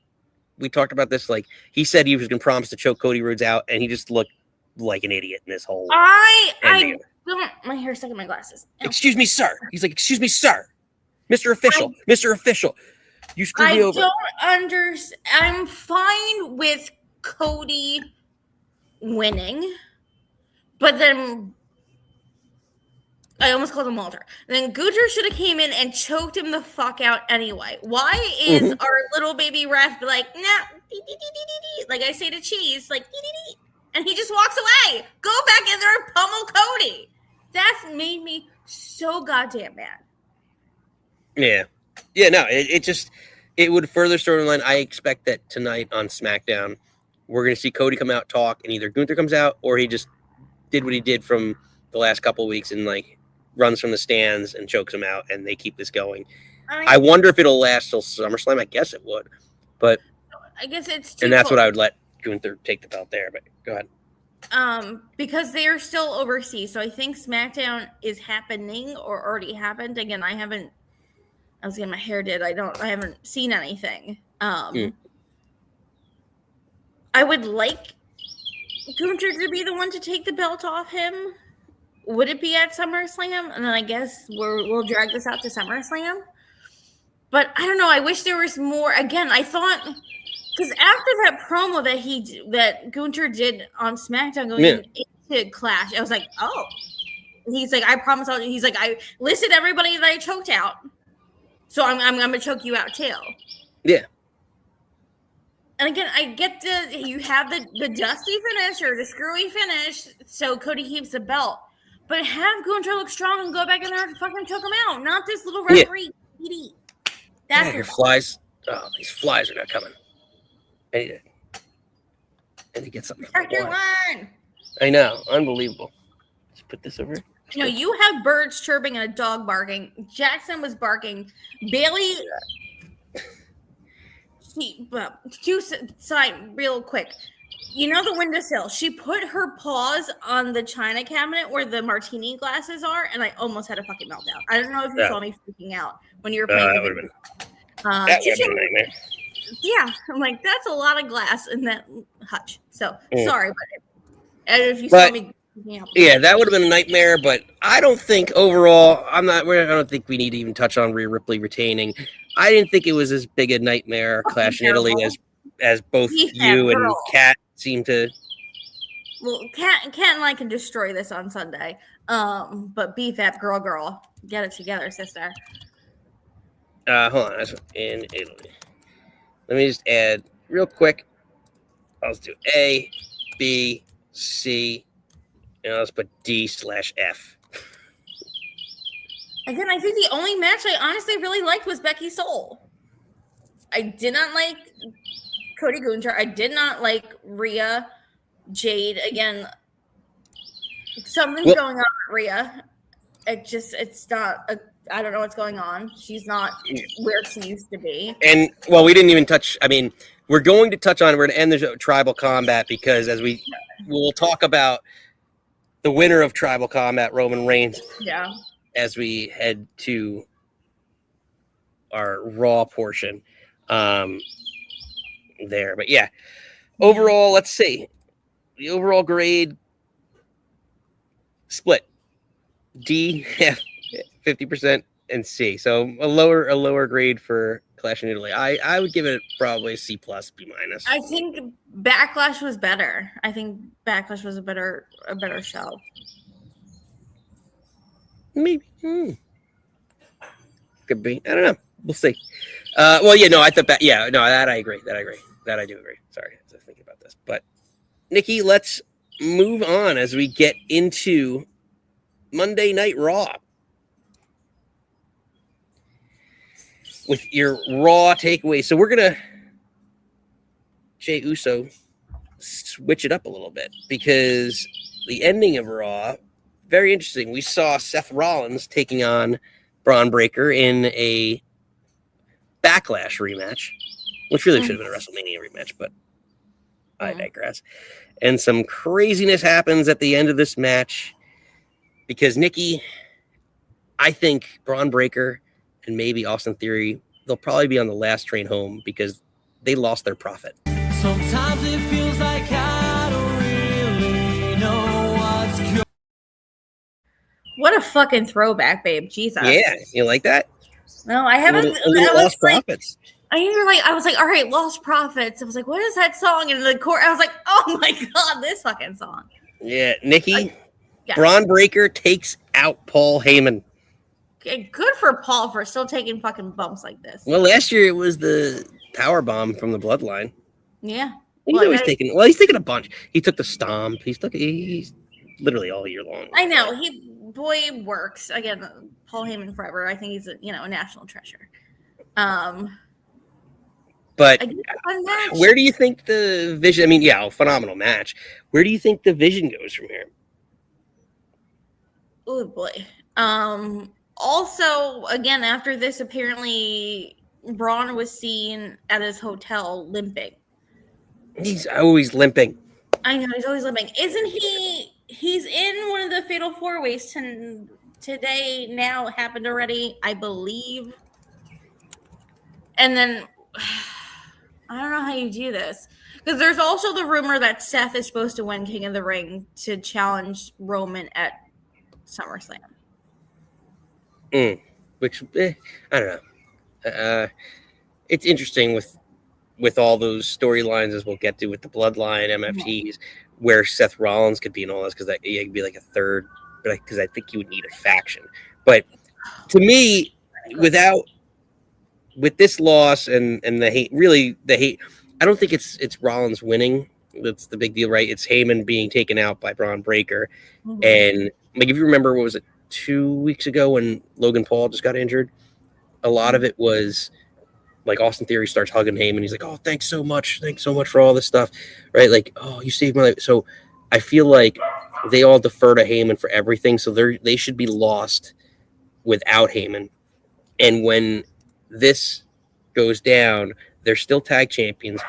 S1: we talked about this. Like, he said he was going to promise to choke Cody Rhodes out, and he just looked like an idiot in this whole.
S2: I don't. My hair's stuck in my glasses.
S1: Excuse me, sir. He's like, excuse me, sir. Mr. Official. Mr. Official. You screwed me over.
S2: I don't understand. I'm fine with Cody winning, but then I almost called him Walter. Then Gunther should have came in and choked him the fuck out anyway. Why is our little baby ref like, nah, like I say to Cheese, like, and he just walks away? Go back in there and pummel Cody. That's made me so goddamn mad.
S1: Yeah, no, it would further storyline. I expect that tonight on SmackDown, we're going to see Cody come out, talk, and either Gunther comes out or he just did what he did from the last couple of weeks and, like, runs from the stands and chokes him out, and they keep this going. I wonder if it'll last till SummerSlam. I guess it would, but
S2: I guess it's
S1: and that's what I would let Gunther take the belt there. But go ahead.
S2: because they are still overseas. So I think SmackDown is happening or already happened. Again, I was getting my hair did. I haven't seen anything. I would like Gunther to be the one to take the belt off him. Would it be at SummerSlam? And then I guess we'll drag this out to SummerSlam. But I don't know. I wish there was more. Again, I thought because after that promo that Gunther did on SmackDown going into Clash, I was like, oh. He's like, I promise. He's like, I listed everybody that I choked out, so I'm gonna choke you out too.
S1: Yeah.
S2: And again, I get you have the dusty finish or the screwy finish, so Cody keeps the belt. But have Gunther look strong and go back in there and fucking choke him out, not this little referee. Yeah. That's
S1: your flies. Oh, these flies are not coming. I need to get something.
S2: Protect your line.
S1: I know, unbelievable. Let's put this over.
S2: No, you have birds chirping and a dog barking. Jackson was barking. Bailey. Side real quick. You know the windowsill. She put her paws on the china cabinet where the martini glasses are, and I almost had a fucking meltdown. I don't know if you saw me freaking out when you were playing.
S1: That would have been. That would have been a nightmare.
S2: Yeah, I'm like, that's a lot of glass in that hutch. So sorry, but if you saw me.
S1: Yeah, that would have been a nightmare, but I don't think overall. I don't think we need to even touch on Rhea Ripley retaining. I didn't think it was as big a nightmare Clash in Italy as both you and Kat seem to.
S2: Well, Kat and I can destroy this on Sunday. But BFAP girl, get it together, sister.
S1: Hold on, that's in Italy. Let me just add real quick. I'll just do A, B, C, and I'll just put D/F.
S2: Again, I think the only match I honestly really liked was Becky Soul. I did not like Cody Gunther. I did not like Rhea Jade. Again, something's going on with Rhea. It's not. I don't know what's going on. She's not where she used to be.
S1: And, we didn't even touch. I mean, we're going to touch on. We're going to end the Tribal Combat because as we'll talk about the winner of Tribal Combat, Roman Reigns.
S2: Yeah.
S1: As we head to our Raw portion there. But yeah, overall, let's see. The overall grade split. D, F, 50%, and C. So a lower grade for Clash in Italy. I would give it probably a C+, B-.
S2: I think Backlash was better. I think Backlash was a better show.
S1: Maybe. Could be. I don't know. We'll see. I thought that. Yeah, no, that I agree. That I do agree. Sorry, I was thinking about this. But, Nikki, let's move on as we get into Monday Night Raw. With your Raw takeaway. So we're going to, Jey Uso, switch it up a little bit because the ending of Raw, very interesting. We saw Seth Rollins taking on Braun Breaker in a Backlash rematch, which really should have been a WrestleMania rematch, but I digress. And some craziness happens at the end of this match because, Nikki, I think Braun Breaker and maybe Austin Theory, they'll probably be on the last train home because they lost their profit.
S4: Sometimes it feels like I don't really know what's going.
S2: What a fucking throwback, babe. Jesus.
S1: Yeah, you like that?
S2: No, I haven't.
S1: Lost Profits.
S2: I was like, all right, Lost Profits. I was like, what is that song? And the court, I was like, oh my God, this fucking song.
S1: Yeah, Nikki, Braun Breaker takes out Paul Heyman.
S2: Good for Paul for still taking fucking bumps like this.
S1: Well, last year it was the power bomb from the Bloodline.
S2: Yeah.
S1: He's always taking. Well, he's taking a bunch. He took the stomp. He's literally all year long.
S2: I know boy works again. Paul Heyman forever. I think he's a national treasure.
S1: But where do you think the vision? I mean, yeah, phenomenal match. Where do you think the vision goes from here?
S2: Oh boy. Also, again, after this, apparently Braun was seen at his hotel limping.
S1: He's always limping.
S2: I know he's always limping. Isn't he? He's in one of the fatal four ways today. Now it happened already, I believe. And then I don't know how you do this because there's also the rumor that Seth is supposed to win King of the Ring to challenge Roman at SummerSlam.
S1: Which I don't know. It's interesting with all those storylines as we'll get to with the Bloodline MFTs, where Seth Rollins could be in all this because it could be like a third, but because I think you would need a faction. But to me, with this loss and the hate, I don't think it's Rollins winning. That's the big deal, right? It's Heyman being taken out by Braun Breaker, and like if you remember, what was it, 2 weeks ago when Logan Paul just got injured? A lot of it was like Austin Theory starts hugging Heyman. He's like, "Oh, thanks so much for all this stuff," right? Like, "Oh, you saved my life." So I feel like they all defer to Heyman for everything. So they should be lost without Heyman. And when this goes down, they're still tag champions.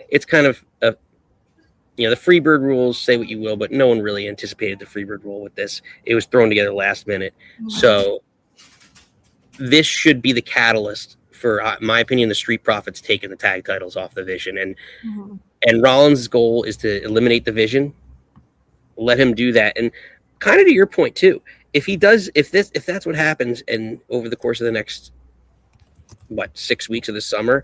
S1: It's kind of the Freebird rules, say what you will, but no one really anticipated the Freebird rule with this. It was thrown together last minute. So this should be the catalyst for, my opinion, the Street Profits taking the tag titles off the Vision. And Rollins' goal is to eliminate the Vision. Let him do that. And kind of to your point too, if that's what happens, and over the course of the next 6 weeks of the summer,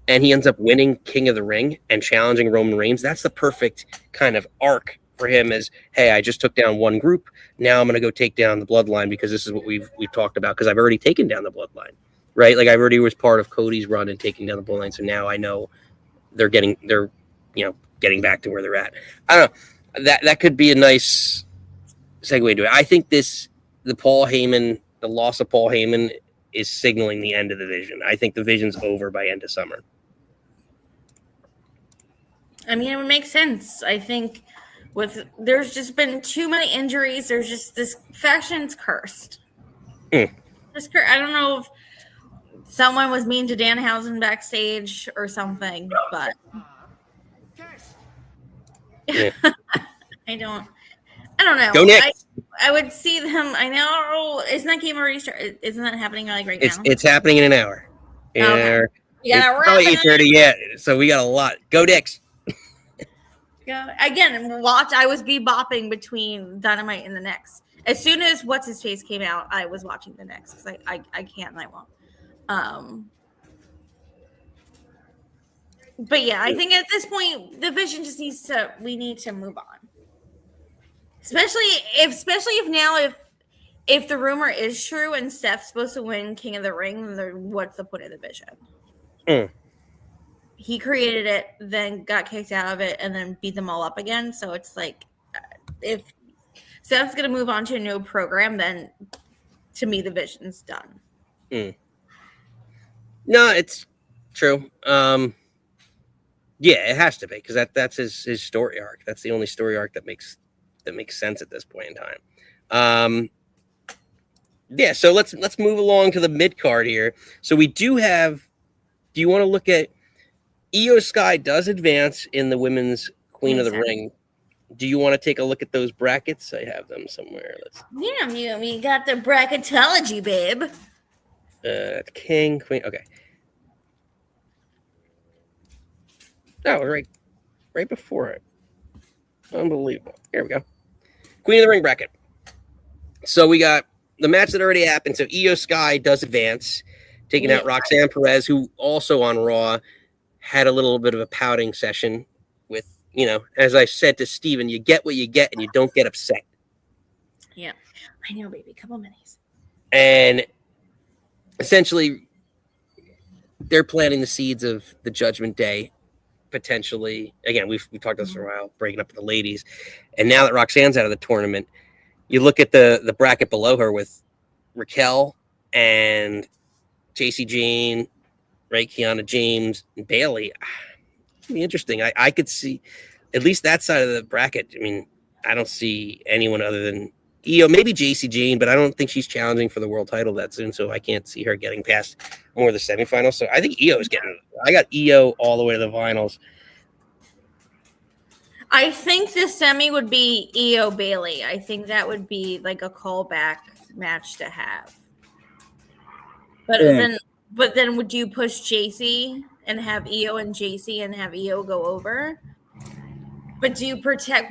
S1: and he ends up winning King of the Ring and challenging Roman Reigns, that's the perfect kind of arc for him. As, hey, I just took down one group, now I'm going to go take down the Bloodline because this is what we've talked about, because I've already taken down the Bloodline, right? Like, I've already was part of Cody's run and taking down the Bloodline, so now I know they're getting back to where they're at. I don't know. That could be a nice segue to it. I think the loss of Paul Heyman is signaling the end of the Vision. I think the Vision's over by end of summer.
S2: I mean, it would make sense. I think there's just been too many injuries. There's just this faction's cursed. I don't know if someone was mean to Danhausen backstage or something, but I don't know.
S1: Go Knicks.
S2: I would see them. I know. Isn't that game already started? Isn't that happening like right now?
S1: It's happening in an hour.
S2: Okay.
S1: It's probably 8:30 yet, so we got a lot. Go Knicks.
S2: Again, I was bebopping between Dynamite and the Knicks. As soon as What's His Face came out, I was watching the Knicks because I can't and I won't. But yeah, I think at this point the Vision just we need to move on. Especially if the rumor is true and Seth's supposed to win King of the Ring, then what's the point of the Vision? He created it, then got kicked out of it, and then beat them all up again. So it's like, if Seth's going to move on to a new program, then to me, the Vision's done.
S1: No, it's true. Yeah, it has to be, because that's his story arc. That's the only story arc that makes sense at this point in time. Yeah, so let's move along to the mid card here. So we do have. Do you want to look at Io Sky does advance in the women's Queen of the Ring? Do you want to take a look at those brackets? I have them somewhere.
S2: We got the bracketology, babe.
S1: King, Queen. Okay. That was right before it. Unbelievable. Here we go. Queen of the Ring bracket. So we got the match that already happened. So Io Sky does advance, taking out Roxanne Perez, who also on Raw had a little bit of a pouting session with, as I said to Steven, you get what you get and you don't get upset.
S2: Yeah. I know, baby. Couple minutes.
S1: And essentially, they're planting the seeds of the Judgment Day. Potentially, again, we've talked about this for a while, breaking up with the ladies, and now that Roxanne's out of the tournament, you look at the bracket below her with Raquel and JC Jane, right, Kiana James, and Bailey. It'd be interesting. I could see at least that side of the bracket. I mean, I don't see anyone other than Io, maybe JC Jane, but I don't think she's challenging for the world title that soon, so I can't see her getting past more of the semifinals. So I think Io is getting. I got Io all the way to the finals.
S2: I think the semi would be Io Bailey. I think that would be like a callback match to have. But then would you push JC and have Io and JC and have Io go over? But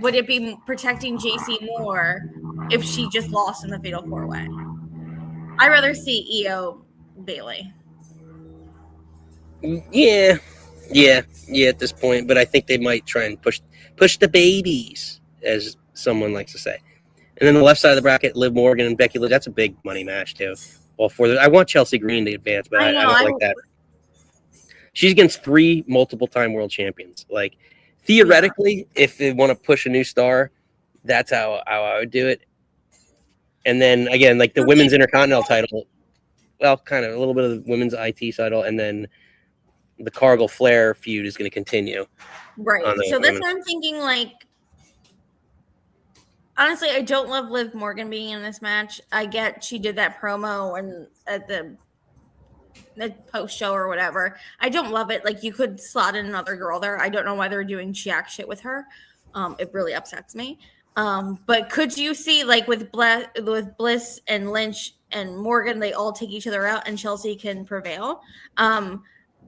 S2: would it be protecting JC more if she just lost in the Fatal 4-Way? I'd rather see Io Bailey.
S1: Yeah, at this point, but I think they might try and push the babies, as someone likes to say. And then the left side of the bracket, Liv Morgan and Becky Lynch. That's a big money match too. All four. I want Chelsea Green to advance, but I don't like that. She's against 3 multiple-time world champions. Like, theoretically, if they want to push a new star, that's how I would do it. And then again, like the women's Intercontinental title, well, kind of a little bit of the women's IT title, and then the Cargill Flair feud is going to continue.
S2: Right. So that's what I'm thinking. Like, honestly, I don't love Liv Morgan being in this match. I get she did that promo and at the post show or whatever. I don't love it. Like, you could slot in another girl there. I don't know why they're doing jack shit with her. It really upsets me. But could you see, like, with Bliss and Lynch and Morgan, they all take each other out and Chelsea can prevail?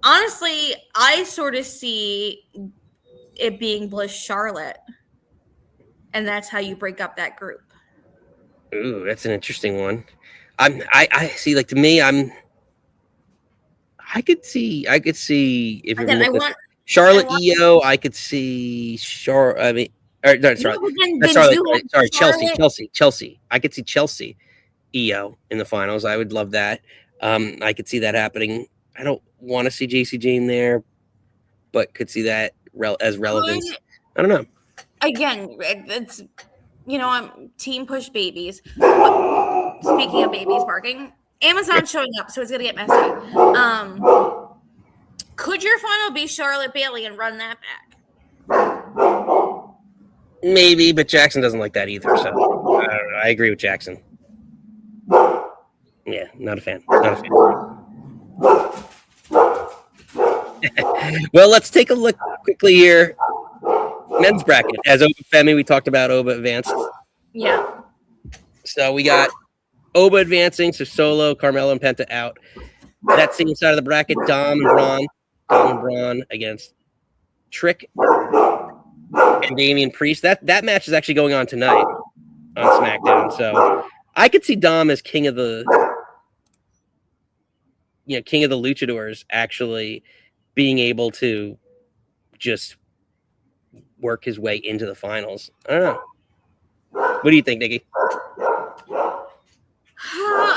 S2: Honestly, I sort of see it being Bliss Charlotte, and that's how you break up that group.
S1: Ooh, that's an interesting one. I see. Like, to me, I could see if you're Charlotte Io. I could see Charlotte. I mean, no, sorry, Chelsea. I could see Chelsea Io in the finals. I would love that. I could see that happening. I don't want to see JC Jane there, but could see that as relevance. I don't know.
S2: Again, it's, I'm team push babies. Speaking of babies barking, Amazon's showing up, so it's gonna get messy. Could your final be Charlotte Bailey and run that back?
S1: Maybe, but Jackson doesn't like that either. So I don't know. I agree with Jackson. Yeah, not a fan. Well, let's take a look quickly here. Men's bracket. As Oba Femi, we talked about Oba advanced.
S2: Yeah.
S1: So we got Oba advancing, so Solo, Carmelo, and Penta out. That same side of the bracket, Dom and Braun against Trick and Damian Priest. That match is actually going on tonight on SmackDown. So I could see Dom as king of the luchadors, actually being able to just work his way into the finals. I don't know. What do you think, Nikki?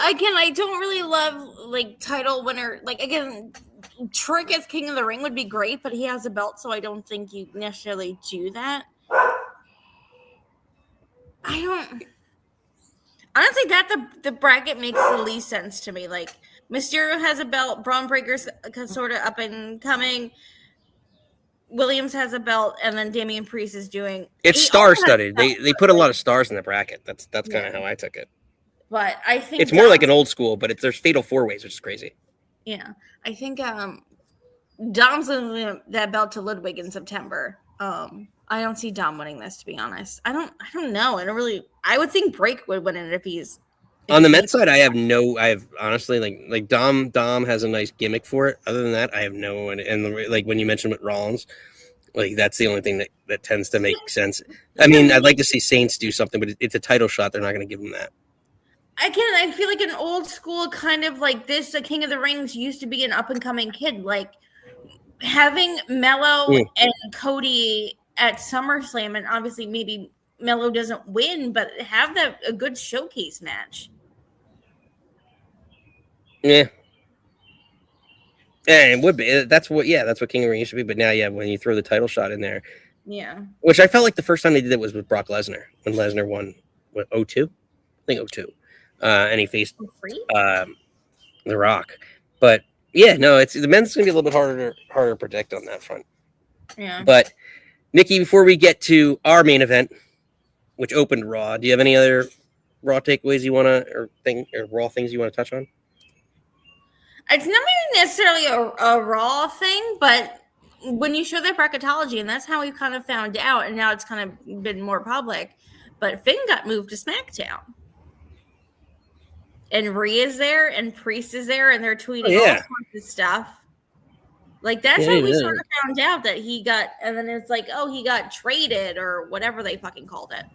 S2: Again, I don't really love, like, title winner. Like, again, Trick as King of the Ring would be great, but he has a belt, so I don't think you necessarily do that. Honestly, the bracket makes the least sense to me. Like, Mysterio has a belt, Braun Breaker's sort of up and coming, Williams has a belt, and then Damian Priest is doing.
S1: It's star-studded. They put a lot of stars in the bracket. That's kind of how I took it.
S2: But I think
S1: it's more like an old school, but there's fatal 4-ways, which is crazy.
S2: Yeah, I think Dom's losing that belt to Ludwig in September. I don't see Dom winning this, to be honest. I don't know. I would think Break would win it if he's.
S1: On the men's side, I have honestly like Dom has a nice gimmick for it. Other than that, I have no one. And like when you mentioned with Rollins, like that's the only thing that tends to make sense. I mean, I'd like to see Saints do something, but it's a title shot. They're not going to give them that.
S2: Again, I feel like an old school kind of like this. The King of the Rings used to be an up and coming kid. Like having Mello and Cody at SummerSlam, and obviously maybe Mello doesn't win, but have a good showcase match.
S1: Yeah, it would be. That's what King of the Ring used to be. But now, when you throw the title shot in there, which I felt like the first time they did it was with Brock Lesnar when Lesnar won 02, I think 02, and he faced The Rock. But it's the men's gonna be a little bit harder to predict on that front.
S2: Yeah.
S1: But Nikki, before we get to our main event, which opened Raw, do you have any other Raw takeaways you want to, or Raw things you want to touch on?
S2: It's not necessarily a Raw thing, but when you show that bracketology, and that's how we kind of found out, and now it's kind of been more public. But Finn got moved to SmackDown, and Rhea's there, and Priest is there, and they're tweeting all sorts of stuff. Like that's how we sort of found out that he got, and then it's like, oh, he got traded or whatever they fucking called it.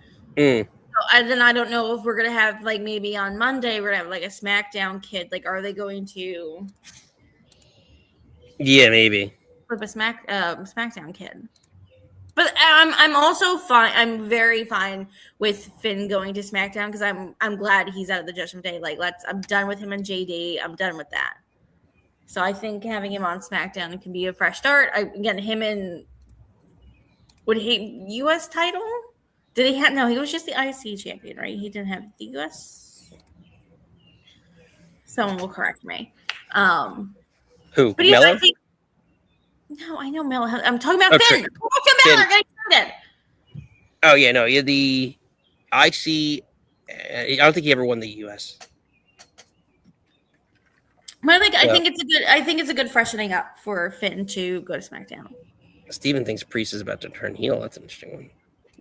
S2: So, and then I don't know if we're gonna have like maybe on Monday we're gonna have like a SmackDown kid. Like, are they going to?
S1: Yeah, maybe.
S2: Flip a SmackDown kid. But I'm also fine. I'm very fine with Finn going to SmackDown because I'm glad he's out of the Judgment Day. Like, I'm done with him and JD. I'm done with that. So I think having him on SmackDown can be a fresh start. Again, him in would he U.S. title? Did he have? No, he was just the IC champion, right? He didn't have the U.S. Someone will correct me.
S1: Who?
S2: But
S1: Mello?
S2: No, I know Mello. I'm talking about Finn.
S1: Oh yeah, no, the IC. I don't think he ever won the US.
S2: But I think it's a good freshening up for Finn to go to SmackDown.
S1: Steven thinks Priest is about to turn heel. That's an interesting one.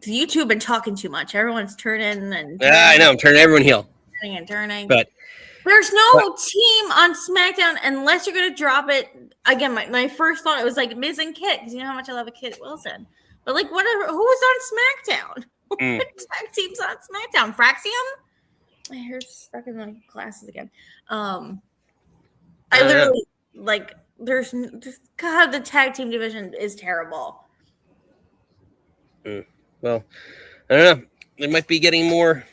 S2: YouTube been talking too much. Everyone's turning and
S1: I know. I'm turning everyone heel.
S2: Turning.
S1: But
S2: there's no team on SmackDown unless you're gonna drop it. Again, my first thought it was like Miz and Kit because you know how much I love a Kit Wilson. But like, whatever. Who's on SmackDown? Tag teams on SmackDown. Fraxium. My hair's stuck in the glasses again. I literally like. There's God. The tag team division is terrible.
S1: Well, I don't know. They might be getting more.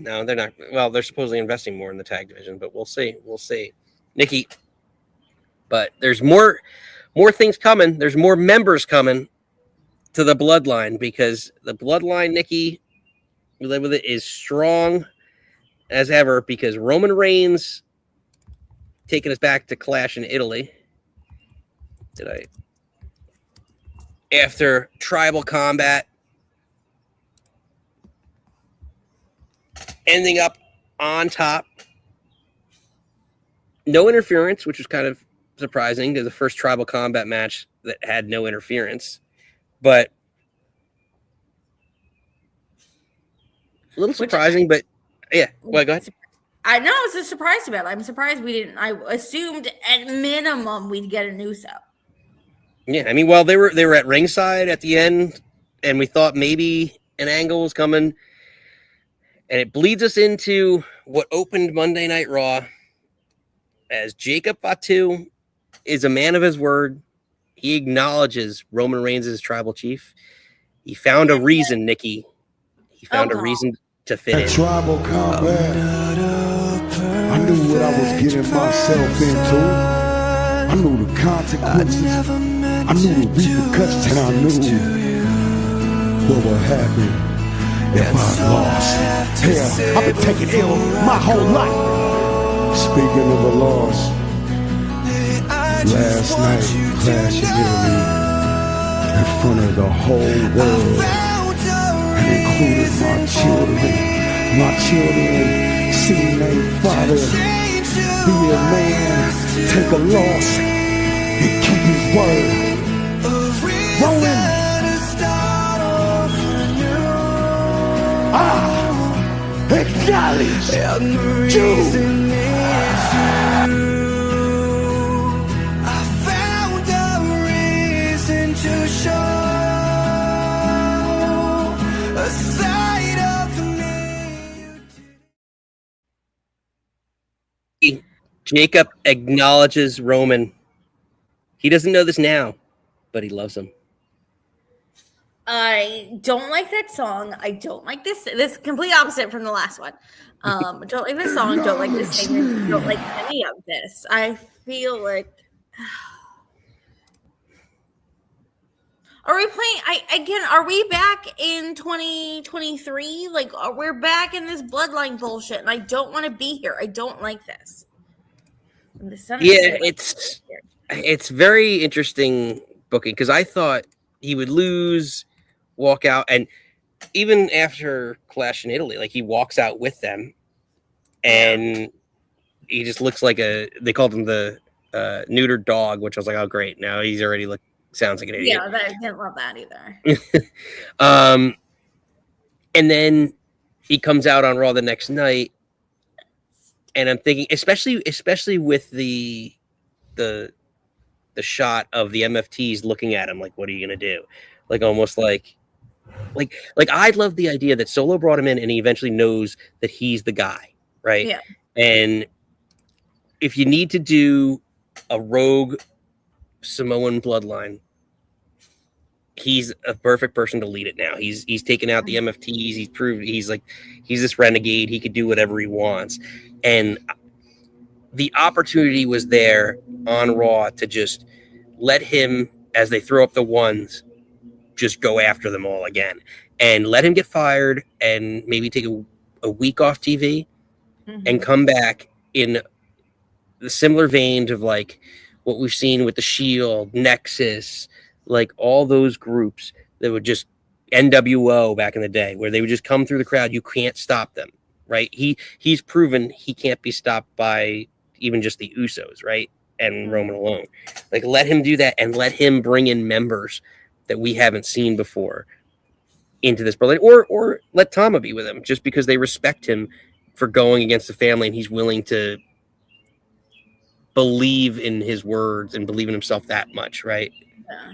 S1: No, they're not. Well, they're supposedly investing more in the tag division, but we'll see. We'll see, Nikki. But there's more things coming. There's more members coming to the Bloodline because the Bloodline, Nikki, we live with it, is strong as ever because Roman Reigns taking us back to Clash in Italy. After Tribal Combat ending up on top. No interference, which was kind of surprising because the first Tribal Combat match that had no interference. But a little surprising, but yeah. Well, go ahead.
S2: I know it's a surprise about it. I'm surprised we didn't. I assumed at minimum we'd get an Uso.
S1: Yeah, I mean, well, they were at ringside at the end, and we thought maybe an angle was coming, and it bleeds us into what opened Monday Night Raw as Jacob Fatu is a man of his word. He acknowledges Roman Reigns as tribal chief. He found a reason, Nikki. He found a reason to fit in.
S9: Tribal combat. I knew what I was getting myself into. I knew the consequences. I knew the repercussions, and I knew what would happen if I lost. Hell, I've been taking L my whole life. Speaking of a loss, last night, Clash of Italy, in front of the whole world, and included my children. My children seeing their father be a man, take a loss, and keep his word. Roman, acknowledge you.
S4: I found a reason to show a side of me.
S1: Jacob acknowledges Roman. He doesn't know this now, but he loves him.
S2: I don't like that song. I don't like this. This is complete opposite from the last one. Don't like this song. Don't like this segment. Don't like any of this. I feel like. Are we playing? Are we back in 2023? Like, we're back in this bloodline bullshit, and I don't want to be here. I don't like this.
S1: Yeah, it's very interesting booking because I thought he would lose, walk out, and even after Clash in Italy, like he walks out with them, and he just looks like they called him the neutered dog, which I was like, oh great, now he's already sounds like an idiot.
S2: Yeah, I didn't love that either.
S1: And then he comes out on Raw the next night, and I'm thinking, especially with the shot of the MFTs looking at him like, what are you gonna do? Like almost like I love the idea that Solo brought him in and he eventually knows that he's the guy, right?
S2: Yeah.
S1: And if you need to do a rogue Samoan bloodline, he's a perfect person to lead it now. He's taken out the MFTs. He's proved he's this renegade. He could do whatever he wants. And the opportunity was there on Raw to just let him, as they throw up the ones, just go after them all again and let him get fired and maybe take a week off TV and come back in the similar veins of like what we've seen with the Shield, Nexus, like all those groups that would just NWO back in the day where they would just come through the crowd. You can't stop them, right? He's proven he can't be stopped by even just the Usos, right? And Roman alone. Like let him do that and let him bring in members that we haven't seen before into this Berlin, or let Tama be with him just because they respect him for going against the family and he's willing to believe in his words and believe in himself that much, right?
S2: Yeah.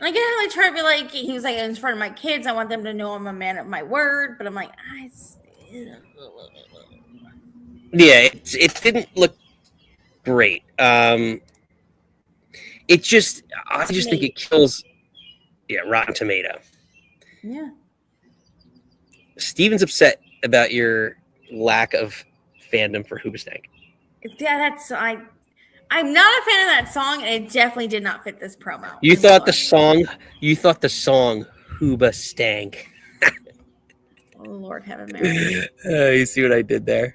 S2: I get how they try to be like, he was like, in front of my kids, I want them to know I'm a man of my word, but I'm like,
S1: yeah, it didn't look great. I just think it kills. Yeah, Rotten Tomato.
S2: Yeah.
S1: Steven's upset about your lack of fandom for Hoobastank.
S2: Yeah, I'm not a fan of that song, and it definitely did not fit this promo.
S1: You thought the song Hoobastank.
S2: Oh, Lord heaven, Mary.
S1: You see what I did there?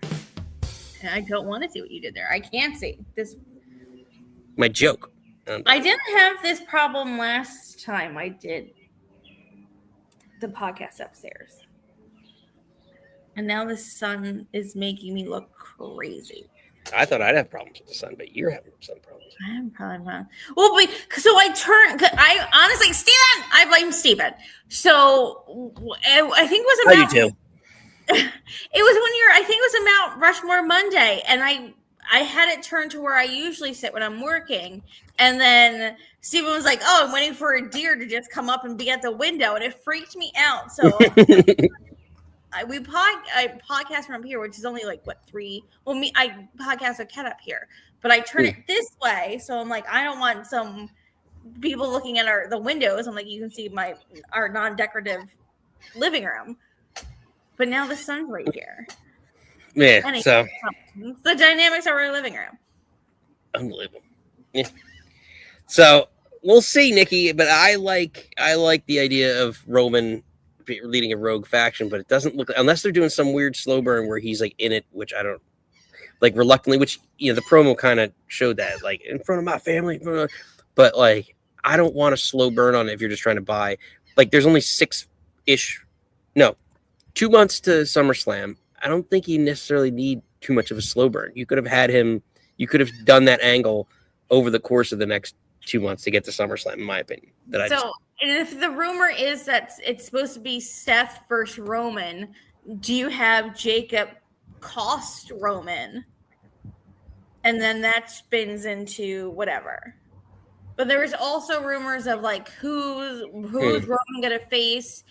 S2: I don't want to see what you did there. I can't see this.
S1: My joke.
S2: I didn't have this problem last time I did the podcast upstairs. And now the sun is making me look crazy.
S1: I thought I'd have problems with the sun, but you're having sun problems.
S2: I'm probably wrong. Well, so I honestly, Steven, I blame Steven. So I think it was about.
S1: I do too.
S2: It was I think it was about Rushmore Monday, and I had it turned to where I usually sit when I'm working. And then Steven was like, oh, I'm waiting for a deer to just come up and be at the window. And it freaked me out. So I podcast from up here, which is only like, what, 3? Well, I podcast with Ken up here. But I turn it this way. So I'm like, I don't want some people looking at the windows. I'm like, you can see our non-decorative living room. But now the sun's right here.
S1: Yeah,
S2: anyway,
S1: so
S2: the dynamics of our living room.
S1: Unbelievable. Yeah. So we'll see, Nikki. But I like the idea of Roman leading a rogue faction, but it doesn't look, unless they're doing some weird slow burn where he's like in it, which I don't like, reluctantly. Which the promo kind of showed that, like, in front of my family. But like, I don't want a slow burn on it if you're just trying to buy. Like, there's only 2 months to SummerSlam. I don't think you necessarily need too much of a slow burn. You could have had him. You could have done that angle over the course of the next 2 months to get to SummerSlam, in my opinion. And
S2: if the rumor is that it's supposed to be Seth versus Roman, do you have Jacob cost Roman? And then that spins into whatever. But there was also rumors of like who's Roman gonna face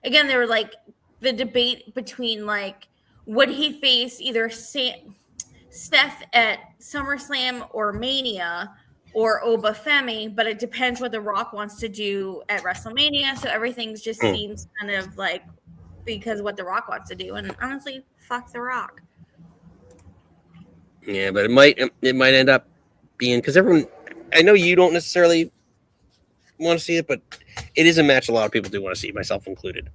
S2: again, they were like the debate between like would he face either Seth at SummerSlam or Mania or Obafemi, but it depends what The Rock wants to do at WrestleMania. So everything's just seems kind of like because of what The Rock wants to do. And honestly, fuck The Rock.
S1: Yeah, but it might end up being, because everyone, I know you don't necessarily want to see it, but it is a match a lot of people do want to see, myself included.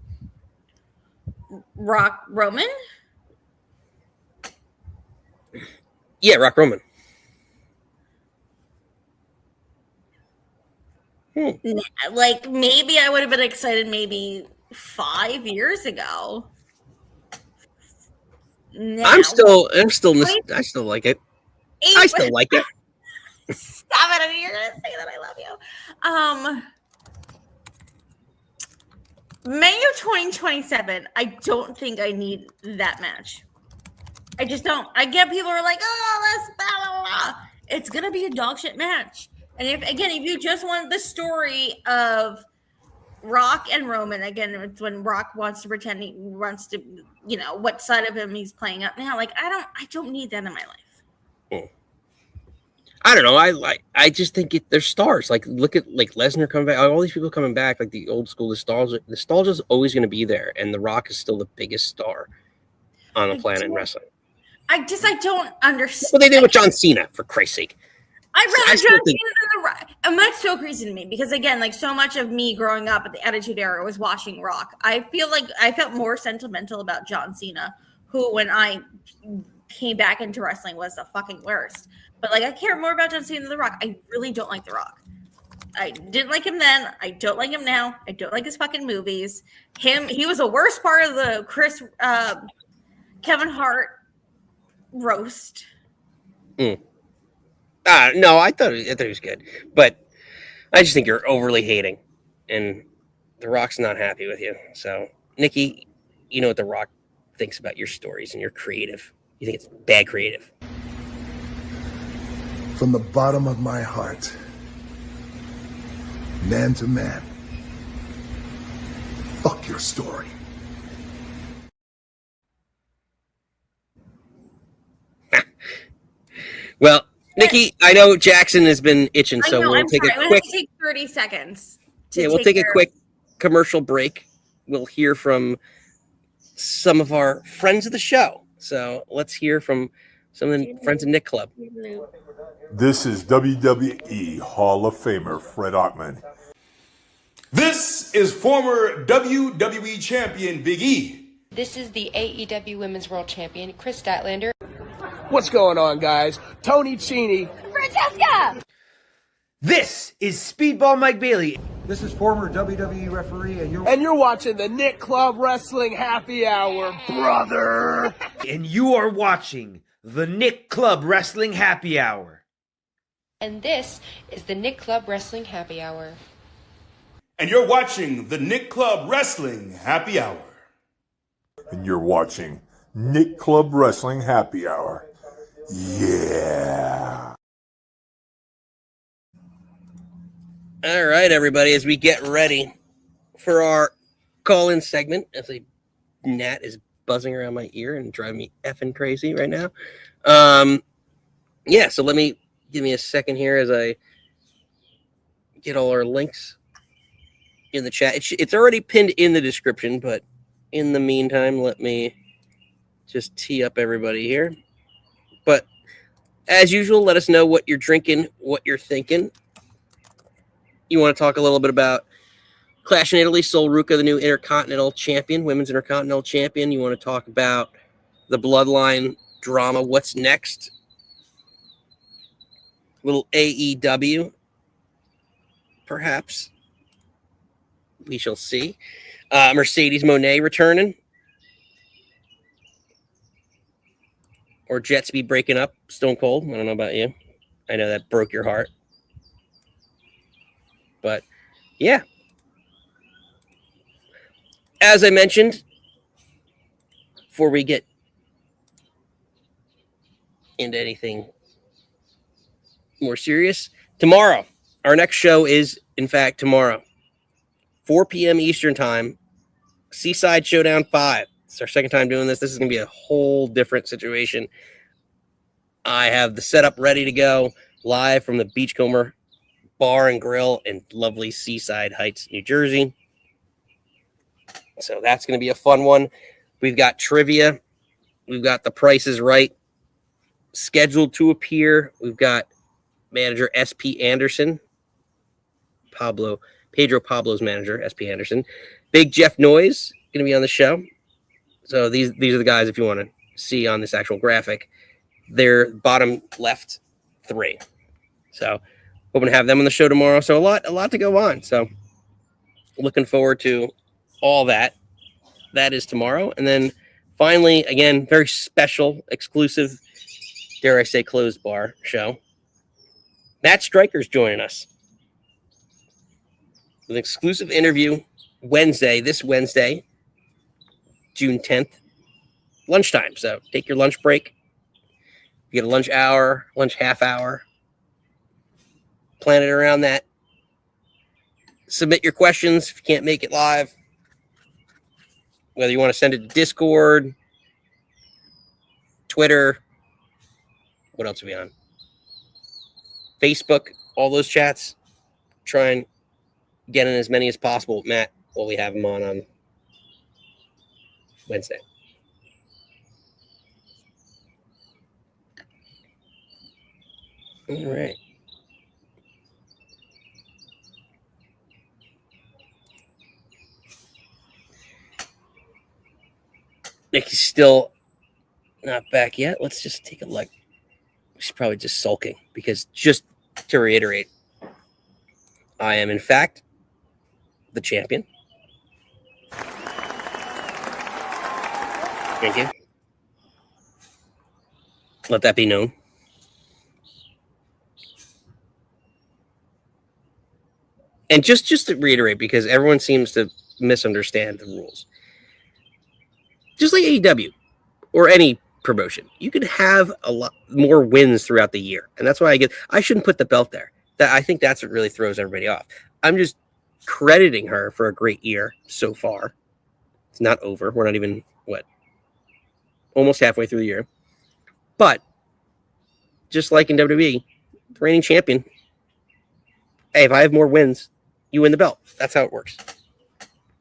S2: Rock Roman?
S1: Yeah, Rock Roman.
S2: Like, maybe I would have been excited maybe 5 years ago. Now,
S1: I still like it. I still like it.
S2: Stop it. You're going to say that I love you. May of 2027, I don't think I need that match. I just don't. I get people are like, oh, let's blah, blah, blah. It's going to be a dog shit match. And if you just want the story of Rock and Roman, again, it's when Rock wants to pretend he wants to, what side of him he's playing up now. Like, I don't need that in my life.
S1: I don't know. I just think they're stars. Like, look at Lesnar coming back. All these people coming back, like the old school nostalgia. Nostalgia is always going to be there, and The Rock is still the biggest star on the planet in wrestling.
S2: I don't understand.
S1: Well, they did with John Cena, for Christ's sake.
S2: I'd rather John Cena than The Rock. And that's so crazy to me because, again, like so much of me growing up at the Attitude Era was watching Rock. I feel like I felt more sentimental about John Cena, who, when I came back into wrestling, was the fucking worst. But, like, I care more about John Cena than The Rock. I really don't like The Rock. I didn't like him then. I don't like him now. I don't like his fucking movies. He was the worst part of the Kevin Hart roast.
S1: No, I thought he was good. But I just think you're overly hating. And The Rock's not happy with you. So, Nikki, you know what The Rock thinks about your stories and your creative. You think it's bad creative.
S10: From the bottom of my heart, man to man, fuck your story.
S1: Well, Nikki, I know Jackson has been itching, so we'll take a quick.
S2: Take 30 seconds.
S1: We'll take a quick commercial break. We'll hear from some of our friends of the show. So let's hear from some of the friends of Nick Club.
S3: This is WWE Hall of Famer Fred Ottman.
S8: This is former WWE champion Big E.
S11: This is the AEW Women's World Champion Chris Statlander.
S12: What's going on, guys? Tony Cini.
S11: Francesca!
S6: This is Speedball Mike Bailey.
S13: This is former WWE referee,
S12: and you're watching the Nick Club Wrestling Happy Hour, brother.
S6: And you are watching the Nick Club Wrestling Happy Hour.
S11: And this is the Nick Club Wrestling Happy Hour.
S8: And you're watching the Nick Club Wrestling Happy Hour.
S3: And you're watching Nick Club Wrestling Happy Hour. Yeah.
S1: All right, everybody, as we get ready for our call-in segment, as a gnat is buzzing around my ear and driving me effing crazy right now. So give me a second here as I get all our links in the chat. It's already pinned in the description, but in the meantime, let me just tee up everybody here. But as usual, let us know what you're drinking, what you're thinking. You want to talk a little bit about Clash in Italy, Sol Ruca, the new Intercontinental Champion, Women's Intercontinental Champion. You want to talk about the Bloodline drama, what's next? Little AEW, perhaps. We shall see. Mercedes Moné returning. Or Jet Speed breaking up, Stone Cold. I don't know about you. I know that broke your heart. But, yeah. As I mentioned, before we get into anything more serious, tomorrow, our next show is, in fact, tomorrow, 4 p.m. Eastern Time, Seaside Showdown 5. It's our second time doing this. This is going to be a whole different situation. I have the setup ready to go live from the Beachcomber Bar and Grill in lovely Seaside Heights, New Jersey. So that's going to be a fun one. We've got trivia. We've got The Price is Right scheduled to appear. We've got manager SP Anderson, Pedro Pablo's manager, SP Anderson. Big Jeff Noyes going to be on the show. So these are the guys, if you want to see on this actual graphic, they're bottom left 3. So hoping to have them on the show tomorrow. So a lot to go on. So looking forward to all that. That is tomorrow. And then finally, again, very special, exclusive, dare I say, closed bar show. Matt Stryker's joining us with an exclusive interview this Wednesday, June 10th, lunchtime. So take your lunch break. You get a lunch hour, lunch half hour. Plan it around that. Submit your questions if you can't make it live. Whether you want to send it to Discord, Twitter, what else are we on? Facebook, all those chats. Try and get in as many as possible with Matt while we have him on Wednesday. All right. Nikki's still not back yet. Let's just take a look. She's probably just sulking because, just to reiterate, I am in fact the champion. Thank you. Let that be known. And just to reiterate, because everyone seems to misunderstand the rules. Just like AEW or any promotion, you can have a lot more wins throughout the year. And that's why I shouldn't put the belt there. I think that's what really throws everybody off. I'm just crediting her for a great year so far. It's not over. We're not even, almost halfway through the year. But just like in WWE, the reigning champion, hey, if I have more wins, you win the belt. That's how it works.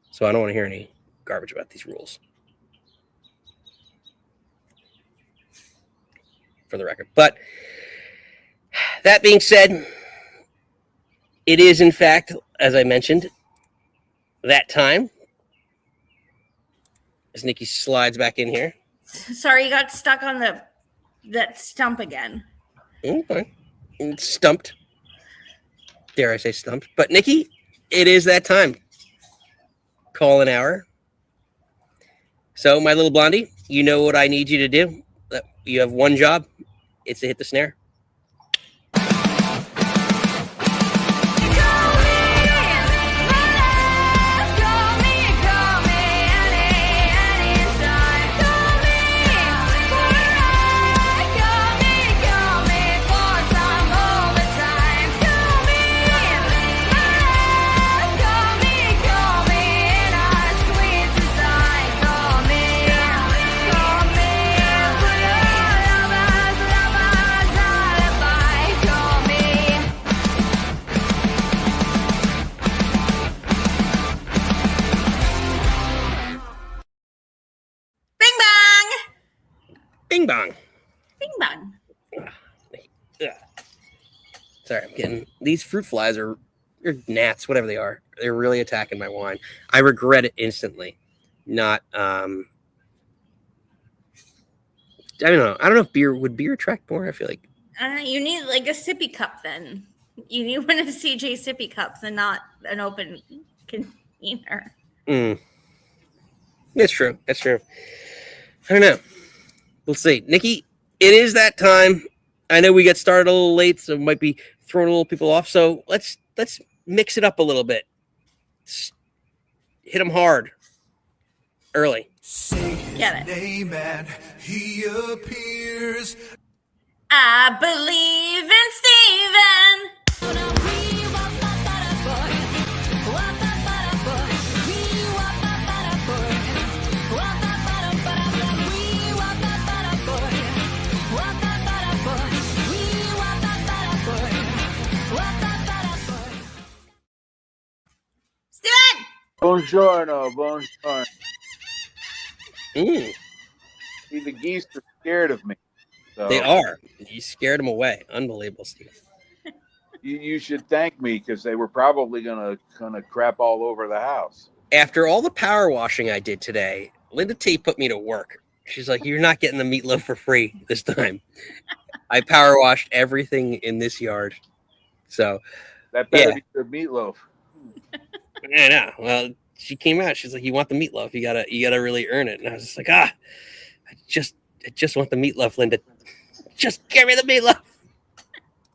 S1: So I don't want to hear any garbage about these rules. For the record. But that being said, it is, in fact, as I mentioned, that time. As Nikki slides back in here.
S2: Sorry, you got stuck on that stump again.
S1: Okay. Stumped. Dare I say stumped. But Nikki, it is that time. Call an hour. So, my little blondie, you know what I need you to do. You have one job. It's to hit the snare. Bing bong.
S2: Bing bong.
S1: Sorry, I'm getting these fruit flies or gnats, whatever they are. They're really attacking my wine. I regret it instantly. Not I don't know. I don't know if beer attract more. I feel like
S2: you need like a sippy cup then. You need one of the CJ sippy cups and not an open container.
S1: That's true. That's true. I don't know. We'll see. Nikki, it is that time. I know we got started a little late, so it might be throwing a little people off. So let's mix it up a little bit. Hit them hard. Early.
S2: Get it.
S4: Name and he appears.
S2: I believe in Steven.
S14: Buongiorno, buongiorno. See, the geese are scared of me. So
S1: they are. You scared them away. Unbelievable, Steve.
S14: You should thank me because they were probably gonna crap all over the house.
S1: After all the power washing I did today, Linda T put me to work. She's like, "You're not getting the meatloaf for free this time." I power washed everything in this yard. So
S14: that better be the meatloaf.
S1: I know. Well, she came out. She's like, "You want the meatloaf? You gotta really earn it." And I was just like, I just want the meatloaf, Linda. Just give me the meatloaf.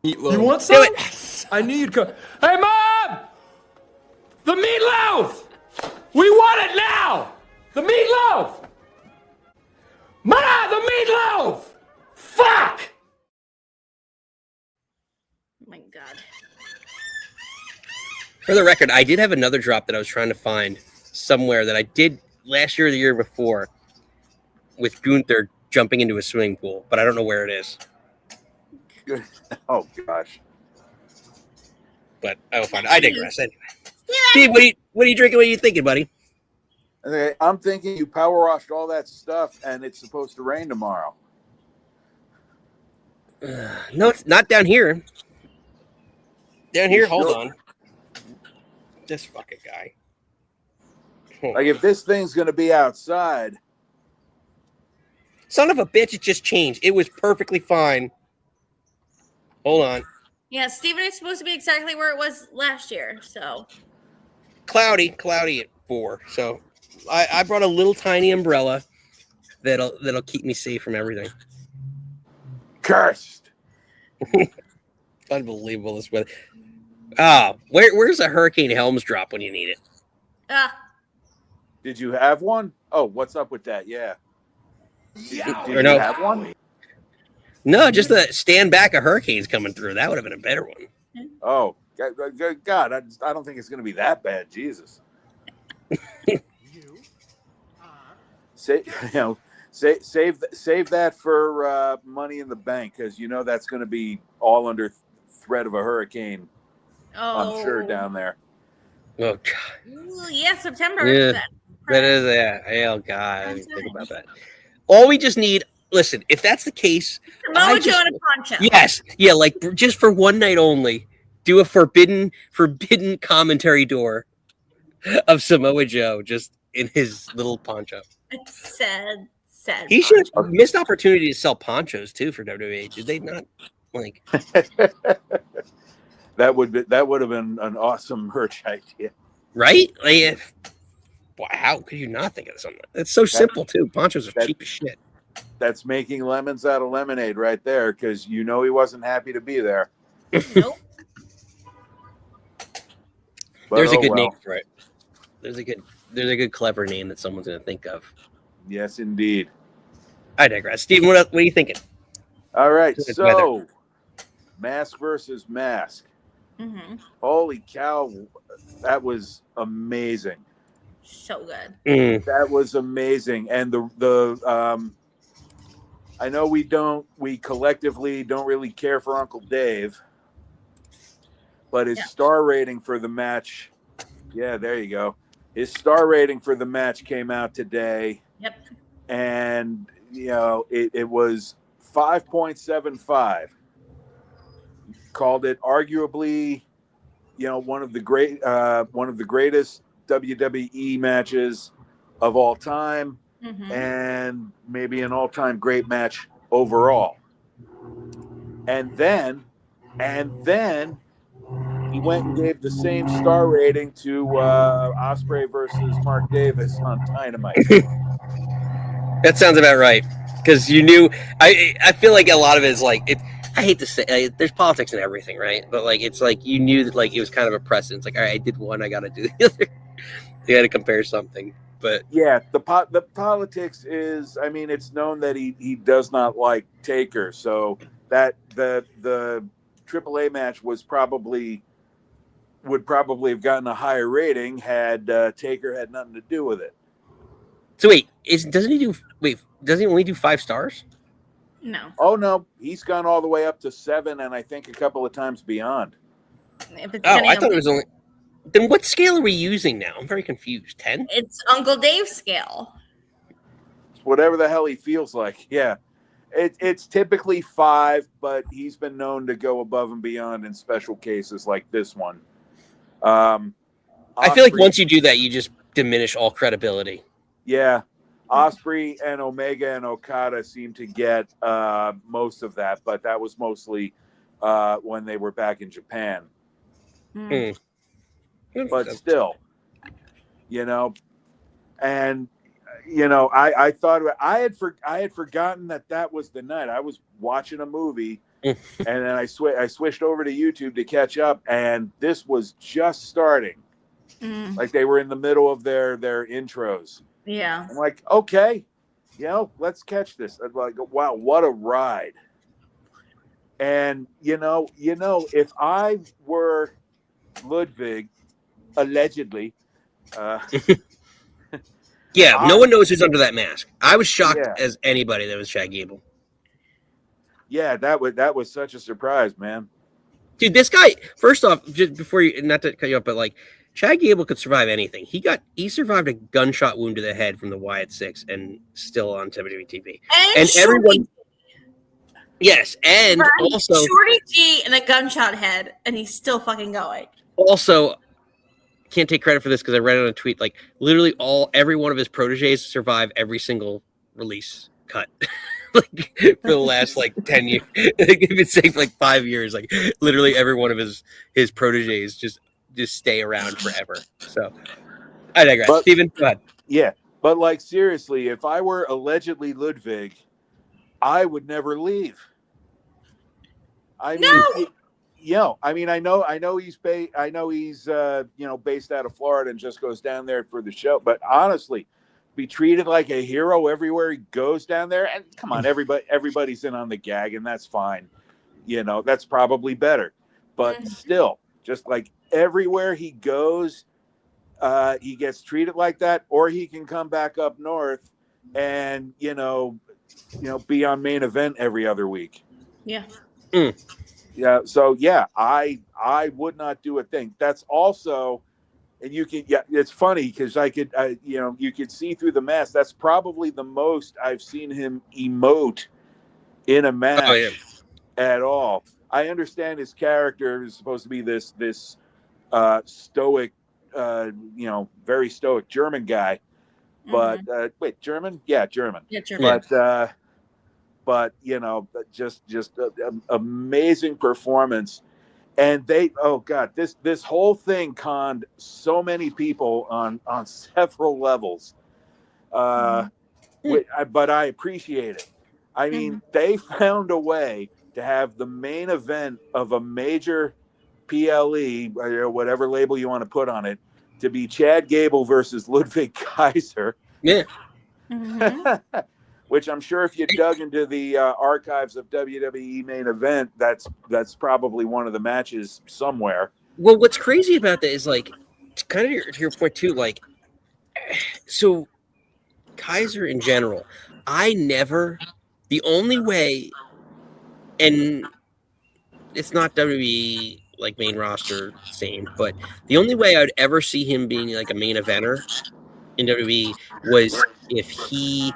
S5: You want some? Yes. I knew you'd come. Hey, Mom! The meatloaf! We want it now! The meatloaf! Ma, the meatloaf! Fuck!
S2: Oh my God.
S1: For the record, I did have another drop that I was trying to find somewhere that I did last year or the year before with Gunther jumping into a swimming pool, but I don't know where it is.
S14: Oh gosh.
S1: But I will find it. I digress. Anyway. Steve, what are you drinking? What are you thinking, buddy?
S14: Okay, I'm thinking you power washed all that stuff and it's supposed to rain tomorrow.
S1: No, it's not down here. Down here, hold
S14: Sure?
S1: on. This fucking guy.
S14: Like if this thing's gonna be outside.
S1: Son of a bitch, it just changed. It was perfectly fine. Hold on.
S2: Yeah, Steven is supposed to be exactly where it was last year, so.
S1: Cloudy at 4. So I brought a little tiny umbrella that'll keep me safe from everything.
S14: Cursed.
S1: Unbelievable this weather. Where's a Hurricane Helms drop when you need it?
S14: Did you have one? Oh, what's up with that? Yeah. Did you
S1: no.
S14: have one?
S1: No, just the stand back a hurricane's coming through. That would have been a better one.
S14: Oh, God, I don't think it's going to be that bad. Jesus. Save that for Money in the Bank, because you know that's going to be all under threat of a hurricane.
S2: Oh.
S14: I'm sure down there.
S1: Oh God.
S2: Ooh, yeah, September.
S1: Yeah, that is Oh God, I didn't think about that. All we just need. Listen, if that's the case,
S2: Samoa Joe and a poncho.
S1: Yes, yeah, like just for one night only, do a forbidden commentary door of Samoa Joe just in his little poncho.
S2: Sad.
S1: He should have missed opportunity to sell ponchos too for WWE. Did they not? Like
S14: that would have been an awesome merch idea,
S1: right? Like, how could you not think of something? It's so simple too. Ponchos are cheap as shit.
S14: That's making lemons out of lemonade right there, because you know he wasn't happy to be there.
S2: Nope.
S1: There's a good name for it. There's a good clever name that someone's going to think of.
S14: Yes, indeed.
S1: I digress. Steven, what are you thinking?
S14: All right, so mask versus mask.
S2: Mm-hmm.
S14: Holy cow, that was amazing.
S2: So good.
S14: That was amazing. And the I know we collectively don't really care for Uncle Dave, but his star rating for the match, yeah, there you go. His star rating for the match came out today.
S2: Yep.
S14: And you know, it was 5.75. Called it arguably, you know, one of the greatest WWE matches of all time, and maybe an all-time great match overall. And then he went and gave the same star rating to Ospreay versus Mark Davis on Dynamite.
S1: That sounds about right, because you knew. I feel like a lot of it is like it. I hate to say, there's politics in everything, right? But like, it's like you knew that like it was kind of a precedent. It's like, all right, I did one, I got to do the other. You got to compare something. But
S14: yeah, the politics is, I mean, it's known that he does not like Taker, so that the AAA match would probably have gotten a higher rating had Taker had nothing to do with it.
S1: So wait, doesn't he only do 5 stars?
S2: No.
S14: Oh no, he's gone all the way up to 7, and I think a couple of times beyond.
S1: I thought it was only. Then what scale are we using now? I'm very confused. 10?
S2: It's Uncle Dave's scale.
S14: Whatever the hell he feels like. Yeah. It's typically 5, but he's been known to go above and beyond in special cases like this one.
S1: I feel like once you do that, you just diminish all credibility.
S14: Yeah. Ospreay and Omega and Okada seem to get most of that, but that was mostly when they were back in Japan. But still, you know, and you know, I thought I had forgotten that was the night. I was watching a movie And then I switched over to YouTube to catch up, and this was just starting. Like they were in the middle of their intros.
S2: Yeah.
S14: I'm like, okay, let's catch this. I'm like, wow, what a ride. And if I were Ludwig, allegedly,
S1: yeah, no one knows who's under that mask. I was shocked as anybody that was Chad Gable.
S14: Yeah, that was such a surprise, man.
S1: Dude, this guy, first off, just before you, not to cut you off, but like Chad Gable could survive anything. He survived a gunshot wound to the head from the Wyatt Six and still on WWE TV. And everyone, yes, and also
S2: Shorty G and a gunshot head, and he's still fucking going.
S1: Also, can't take credit for this because I read it on a tweet. Like literally, every one of his proteges survive every single release cut. Like for the last 10 years, if it's safe 5 years, like literally every one of his proteges just stay around forever. So I digress.
S14: But,
S1: Steven, go ahead.
S14: Yeah, but seriously, if I were allegedly Ludwig, I would never leave. I mean, I know he's based out of Florida and just goes down there for the show. But honestly, be treated like a hero everywhere he goes down there. And come on, everybody's in on the gag, and that's fine. That's probably better. But still, just like everywhere he goes, he gets treated like that, or he can come back up north and be on Main Event every other week.
S2: Yeah.
S14: Yeah. So I would not do a thing. That's also. And it's funny because you could see through the mask. That's probably the most I've seen him emote in a match at all. I understand his character is supposed to be this stoic, very stoic German guy. But wait, German? Yeah, German.
S2: Yeah, German.
S14: But just an amazing performance. And this whole thing conned so many people on several levels. But I appreciate it. I mean, they found a way to have the main event of a major PLE, or whatever label you want to put on it, to be Chad Gable versus Ludwig Kaiser.
S1: Yeah.
S14: Which I'm sure if you dug into the archives of WWE Main Event, that's probably one of the matches somewhere.
S1: Well, what's crazy about that is kind of to your point too, so Kaiser in general, the only way, and it's not WWE main roster same, but the only way I'd ever see him being a main eventer in WWE was if he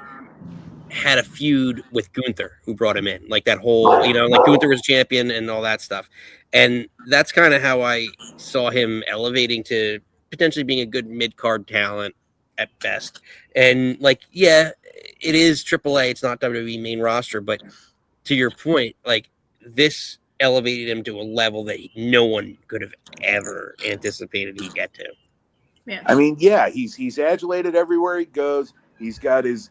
S1: had a feud with Gunther, who brought him in, that whole, Gunther was champion and all that stuff. And that's kind of how I saw him elevating to potentially being a good mid-card talent at best. And it is AAA. It's not WWE main roster, but to your point, this elevated him to a level that no one could have ever anticipated he'd get to.
S2: Yeah.
S14: I mean, he's adulated everywhere he goes. He's got his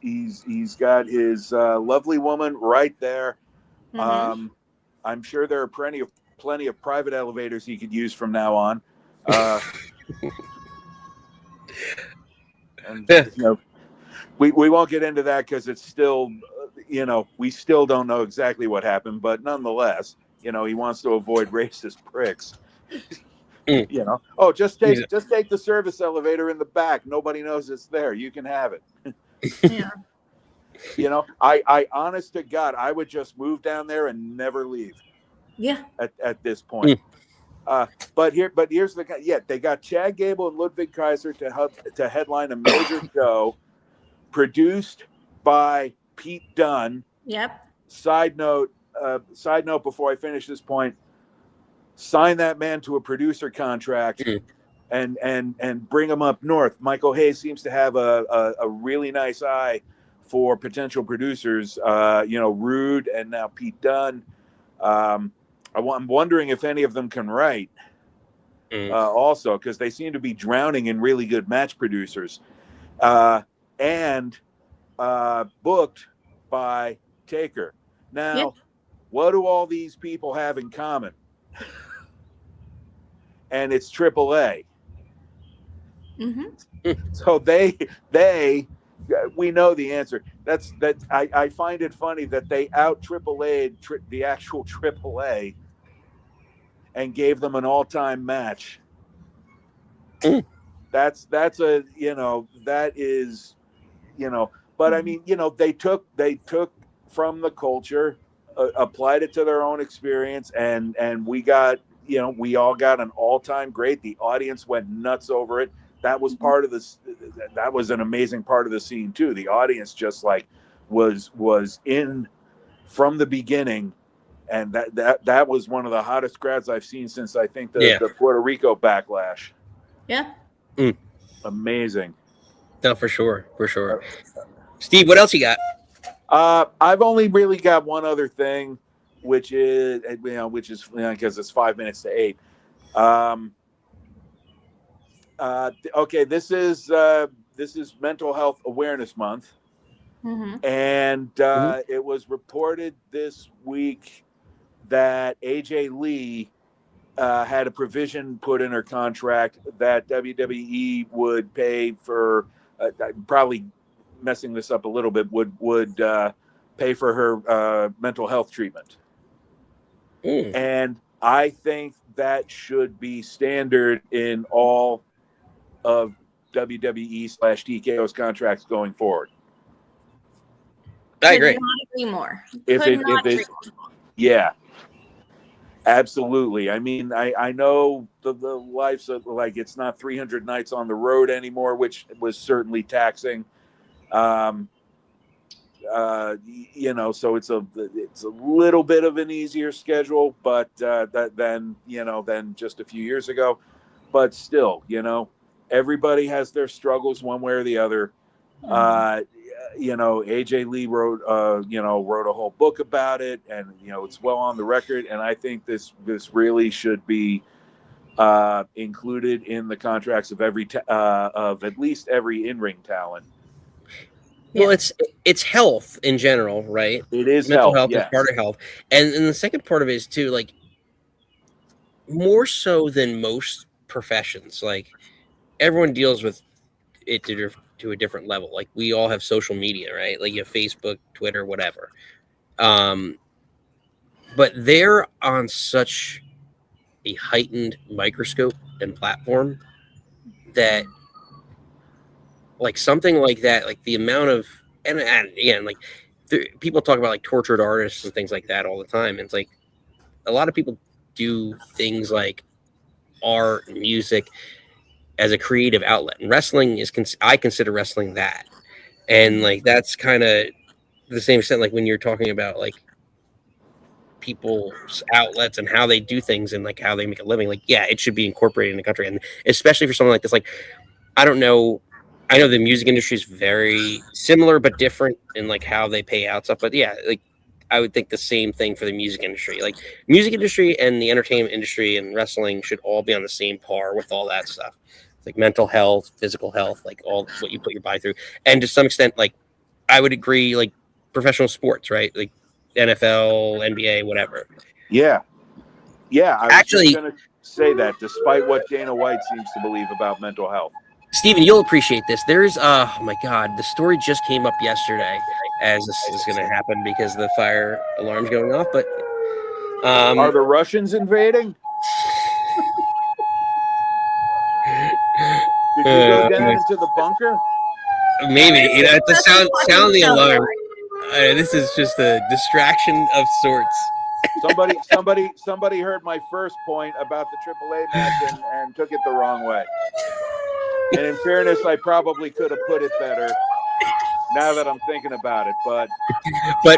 S14: lovely woman right there. I'm sure there are plenty of private elevators he could use from now on. We won't get into that because it's still, we still don't know exactly what happened. But nonetheless, he wants to avoid racist pricks. Just take the service elevator in the back. Nobody knows it's there. You can have it.
S2: Yeah.
S14: I honest to God, I would just move down there and never leave.
S2: Yeah.
S14: At this point. But here's the guy. Yeah, they got Chad Gable and Ludwig Kaiser to headline a major show produced by Pete Dunne.
S2: Yep.
S14: Side note before I finish this point, sign that man to a producer contract and bring him up north. Michael Hayes seems to have a really nice eye for potential producers, Rude and now Pete Dunne. I'm wondering if any of them can write also, because they seem to be drowning in really good match producers. And booked by Taker. Now, what do all these people have in common? And it's AAA.
S2: Mm-hmm.
S14: So we know the answer. I find it funny that they out AAA'd the actual AAA and gave them an all-time match. That's a, that is, but I mean, they took from the culture, applied it to their own experience, and we got, we all got an all-time great. The audience went nuts over it. That was part of this. That was an amazing part of the scene too. The audience just like was in from the beginning, and that was one of the hottest crowds I've seen since I think the Puerto Rico backlash.
S2: Yeah.
S14: Amazing.
S1: No, for sure. Steve, what else you got?
S14: I've only really got one other thing, which is because it's 5 minutes to 8. Okay, this is Mental Health Awareness Month, and it was reported this week that AJ Lee had a provision put in her contract that WWE would pay for, probably messing this up a little bit, would pay for her mental health treatment. And I think that should be standard in all of WWE/TKO's contracts going forward.
S1: I agree.
S2: Could not agree more.
S14: Yeah, absolutely. I mean, I know the life's like, it's not 300 nights on the road anymore, which was certainly taxing. So it's a little bit of an easier schedule, but than just a few years ago. But still, everybody has their struggles one way or the other. AJ Lee wrote a whole book about it, and it's well on the record. And I think this really should be included in the contracts of of at least every in-ring talent.
S1: Well, it's health in general, right?
S14: It is
S1: mental health
S14: yes.
S1: is part of health, and the second part of it is too, like, more so than most professions. Like, everyone deals with it to a different level. Like, we all have social media, right? Like, you have Facebook, Twitter, whatever. But they're on such a heightened microscope and platform that, like, something like that, like the amount of, and again, like, people talk about like tortured artists and things like that all the time. And it's like, a lot of people do things like art, music as a creative outlet, and wrestling is, I consider wrestling that. And like, that's kind of the same extent, like when you're talking about like people's outlets and how they do things and like how they make a living, like, yeah, it should be incorporated in the country. And especially for someone like this, like, I don't know, I know the music industry is very similar but different in like how they pay out stuff, but yeah, like, I would think the same thing for the music industry. Like, music industry and the entertainment industry and wrestling should all be on the same par with all that stuff. Like mental health, physical health, like all what you put your body through. And to some extent, like, I would agree, like professional sports, right? Like NFL, NBA, whatever.
S14: Yeah. I was actually going to say that, despite what Dana White seems to believe about mental health.
S1: Steven, you'll appreciate this. There's, oh my God, the story just came up yesterday as this is going to happen because the fire alarm's going off. But
S14: are the Russians invading? Did you go down into the bunker?
S1: Maybe. It's the sound of the alarm. This is just a distraction of sorts.
S14: Somebody heard my first point about the AAA match and took it the wrong way. And in fairness, I probably could have put it better now that I'm thinking about it. But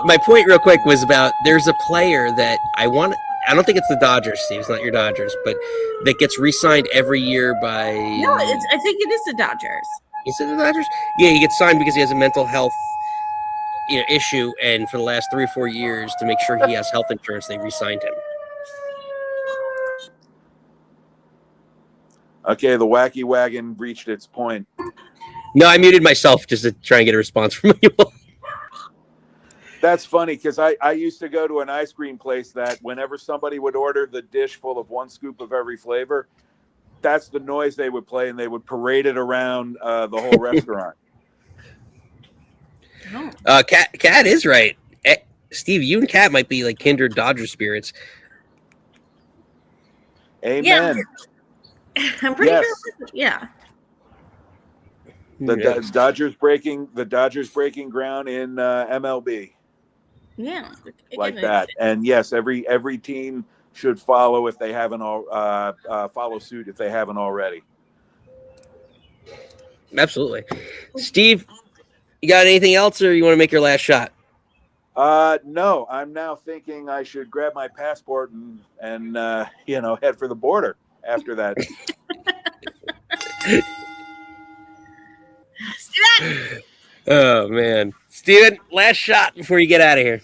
S1: my point real quick was about, there's a player that I don't think it's the Dodgers, Steve. It's not your Dodgers, but that gets re-signed every year by...
S2: No, I think it is the Dodgers.
S1: Is it the Dodgers? Yeah, he gets signed because he has a mental health issue, and for the last 3 or 4 years, to make sure he has health insurance, they re-signed him.
S14: Okay, the wacky wagon reached its point.
S1: No, I muted myself just to try and get a response from you all.
S14: That's funny because I used to go to an ice cream place that whenever somebody would order the dish full of 1 scoop of every flavor, that's the noise they would play, and they would parade it around the whole restaurant.
S1: Kat is right. Steve, you and Kat might be like kindred Dodger spirits.
S14: Amen.
S2: Yeah. I'm pretty sure. Yeah.
S14: The Dodgers breaking ground in MLB.
S2: Yeah.
S14: Like that. And yes, every team should follow if they haven't follow suit if they haven't already.
S1: Absolutely. Steve, you got anything else, or you want to make your last shot?
S14: No, I'm now thinking I should grab my passport and head for the border after that.
S2: Steven!
S1: Oh man, Steven, last shot before you get out of here.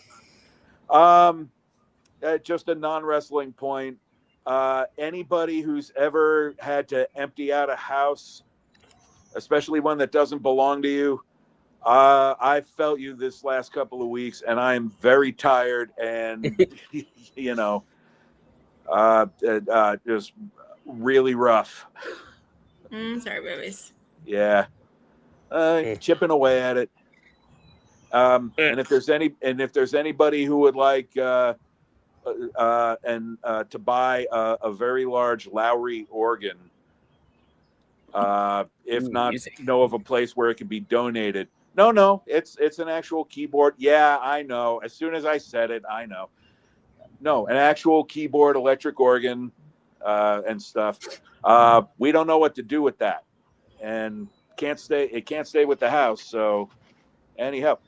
S14: Just a non-wrestling point. Anybody who's ever had to empty out a house, especially one that doesn't belong to you, I felt you this last couple of weeks, and I'm very tired and just really rough.
S2: Sorry, babies.
S14: Yeah. Chipping away at it. And if there's anybody who would like to buy a very large Lowry organ, if not know of a place where it can be donated. No, it's an actual keyboard. Yeah, I know. As soon as I said it, I know. No, an actual keyboard, electric organ, and stuff. We don't know what to do with that, and it can't stay with the house. So, anyhow,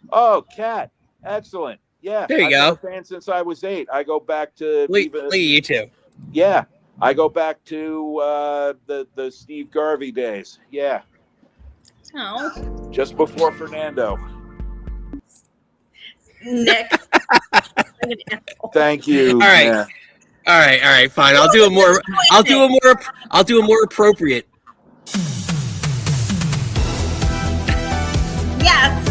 S14: Kat, excellent. Yeah,
S1: there you go.
S14: I've been a fan since I was 8. I go back to
S1: you too.
S14: Yeah, I go back to the Steve Garvey days. Yeah.
S2: Oh.
S14: Just before Fernando.
S2: Nick.
S14: Thank you.
S1: All right.
S14: Yeah.
S1: All right, fine. I'll do a more appropriate.
S2: Yes.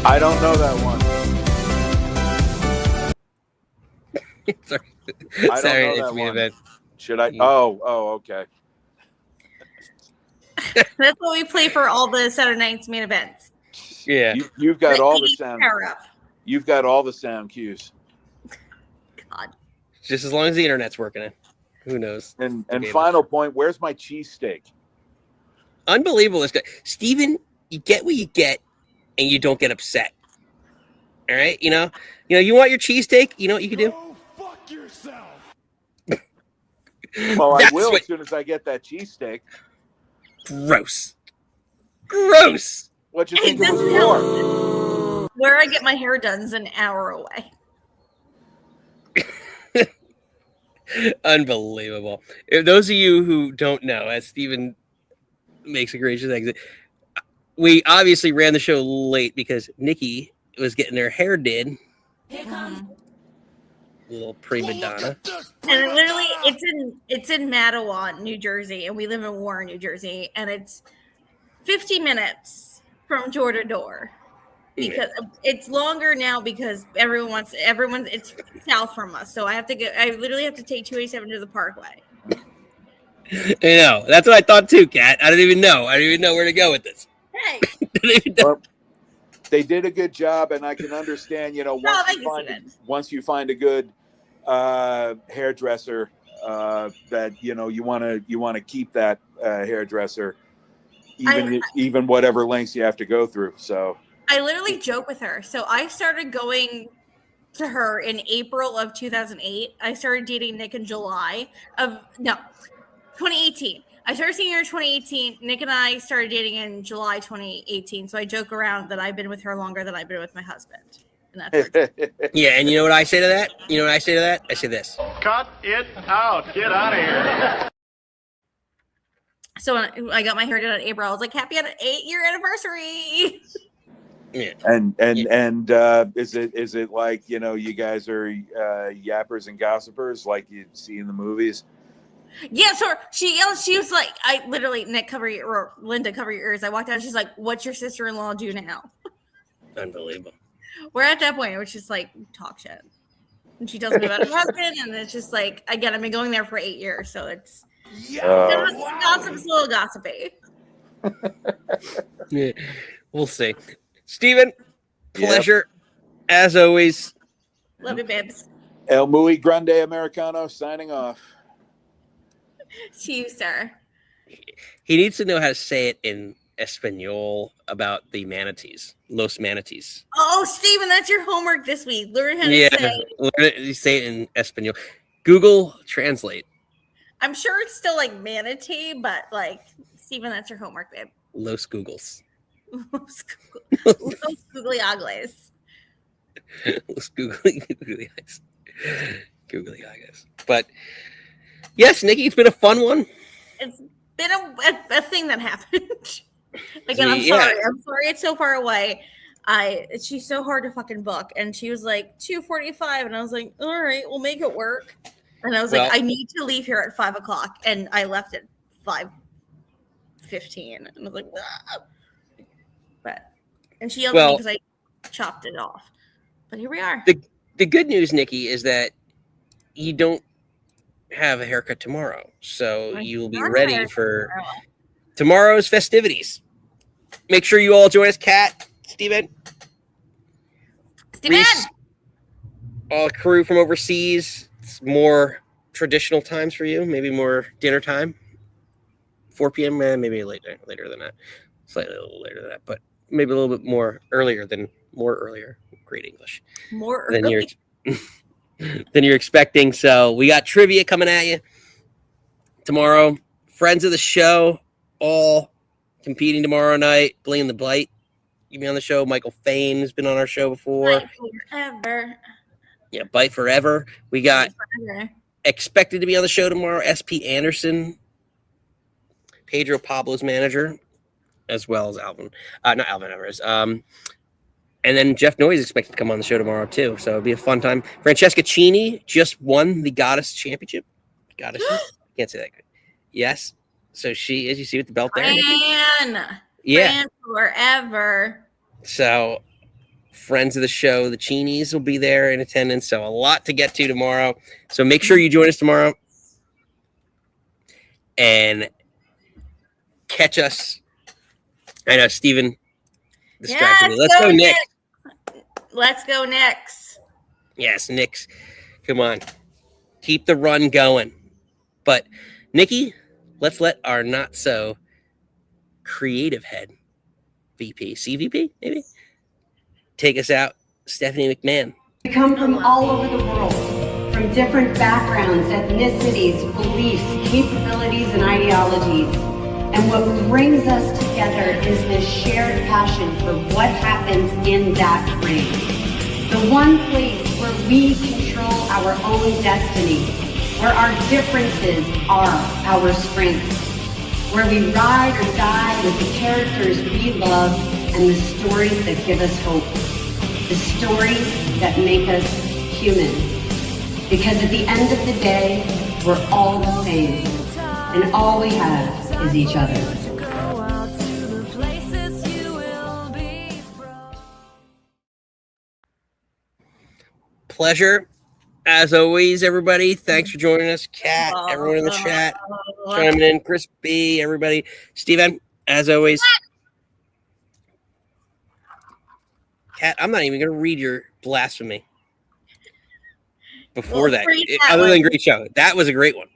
S14: I don't know that one.
S1: Sorry.
S14: I don't know that one.
S1: Event.
S14: Should I? Oh, okay.
S2: That's what we play for all the Saturday night's main events.
S1: Yeah.
S14: You've got all the sound.
S2: Up.
S14: You've got all the sound cues.
S2: God.
S1: Just as long as the internet's working. Who knows?
S14: And final point, where's my cheesesteak?
S1: Unbelievable. This guy. Steven, you get what you get, and you don't get upset. All right? You want your cheesesteak? You know what you can do?
S10: Go fuck yourself.
S14: Well, I will as soon as I get that cheesesteak.
S1: Gross.
S14: What you think it was for?
S2: Where I get my hair done is an hour away.
S1: Unbelievable. If those of you who don't know, as Steven makes a gracious exit, we obviously ran the show late because Nikki was getting her hair did. Little prima donna.
S2: And literally, it's in Matawan, New Jersey, and we live in Warren, New Jersey, and it's 50 minutes from door to door. Because it's longer now because everyone's it's south from us. So I literally have to take 287 to the Parkway.
S1: I know. That's what I thought too, Kat. I didn't even know where to go with this.
S2: Hey.
S14: Well, they did a good job, and I can understand, once you find a good hairdresser that you want to keep that hairdresser even whatever lengths you have to go through. So
S2: I literally joke with her. So I started going to her in April of 2008. I started dating Nick in 2018. I started seeing her in 2018. Nick and I started dating in July 2018. So I joke around that I've been with her longer than I've been with my husband. And that's
S1: yeah, and you know what I say to that? I say this.
S15: Cut it out. Get out of here.
S2: So when I got my hair done in April, I was like, happy 8-year anniversary.
S1: Yeah.
S14: And is it like, you guys are yappers and gossipers like you see in the movies?
S2: Yeah, so she was like, Nick, Linda, cover your ears. I walked out, she's like, what's your sister-in-law do now?
S1: Unbelievable.
S2: We're at that point where it's just like talk shit. And she tells me about her husband, and it's just like, again, I've been going there for 8 years, so it's gossip's a little gossipy.
S1: Yeah, we'll see. Steven, pleasure as always.
S2: Love you, babes.
S14: El Muy Grande Americano signing off.
S2: To you, sir.
S1: He needs to know how to say it in Espanol about the manatees, Los Manatees.
S2: Oh, Steven, that's your homework this week. Learn how to
S1: say it in Espanol. Google Translate.
S2: I'm sure it's still like manatee, but like, Steven, that's your homework, babe.
S1: Los Googles.
S2: Los googly ogles.
S1: Los googly eyes. Googly eyes. But yes, Nikki, it's been a fun one.
S2: It's been a thing that happened. Again, I'm sorry. I'm sorry it's so far away. She's so hard to fucking book. And she was like 2:45, and I was like, all right, we'll make it work. And I was like, I need to leave here at 5:00. And I left at 5:15. And I was like, ah. And she yelled at me because I chopped it off. But here we are.
S1: The good news, Nikki, is that you don't have a haircut tomorrow. So you will be ready for tomorrow's festivities. Make sure you all join us, Kat, Steven. Reese, all crew from overseas. It's more traditional times for you, maybe more dinner time. 4 p.m., maybe later than that. Slightly a little later than that, but maybe a little bit more earlier. Great English.
S2: More
S1: early. Than you're expecting. So we got trivia coming at you tomorrow. Friends of the show, all competing tomorrow night. Bling the Blight, you be on the show. Michael Fain has been on our show before.
S2: Bite forever.
S1: Yeah, Bite Forever. We got expected to be on the show tomorrow. SP Anderson, Pedro Pablo's manager, as well as Alvin. Not Alvin Everest. And then Jeff Noyes is expected to come on the show tomorrow, too. So it'll be a fun time. Francesca Chini just won the Goddess Championship. Can't say that good. Yes. So she is. You see with the belt there?
S2: Fran forever.
S1: So friends of the show, the Chinis, will be there in attendance. So a lot to get to tomorrow. So make sure you join us tomorrow. And catch us. I know, Steven distracted me. Let's go, Nick.
S2: Let's go, Knicks.
S1: Yes, Knicks. Come on. Keep the run going. But, Nikki, let's let our not so creative head, CVP, maybe, take us out. Stephanie McMahon.
S16: We come from all over the world, from different backgrounds, ethnicities, beliefs, capabilities, and ideologies. And what brings us together is this shared passion for what happens in that ring. The one place where we control our own destiny, where our differences are our strengths, where we ride or die with the characters we love and the stories that give us hope, the stories that make us human. Because at the end of the day, we're all the same, and all we have is each other.
S1: Pleasure, as always, everybody. Thanks for joining us. Kat, everyone in the chat, chiming in, Chris B, everybody. Steven, as always. Kat, I'm not even going to read your blasphemy before that. Other than great show. That was a great one.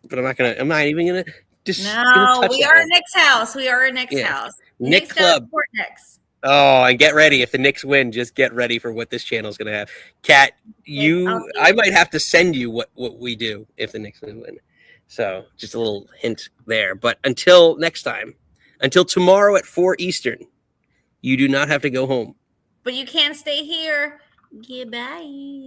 S1: But I'm not even going to.
S2: We are Nick's house. We are a Nick's house.
S1: Nick Club.
S2: Knicks.
S1: Oh, and get ready. If the Knicks win, just get ready for what this channel is going to have. Kat, I might have to send you what we do if the Knicks win. So just a little hint there. But until next time, until tomorrow at 4 Eastern, you do not have to go home.
S2: But you can't stay here. Goodbye.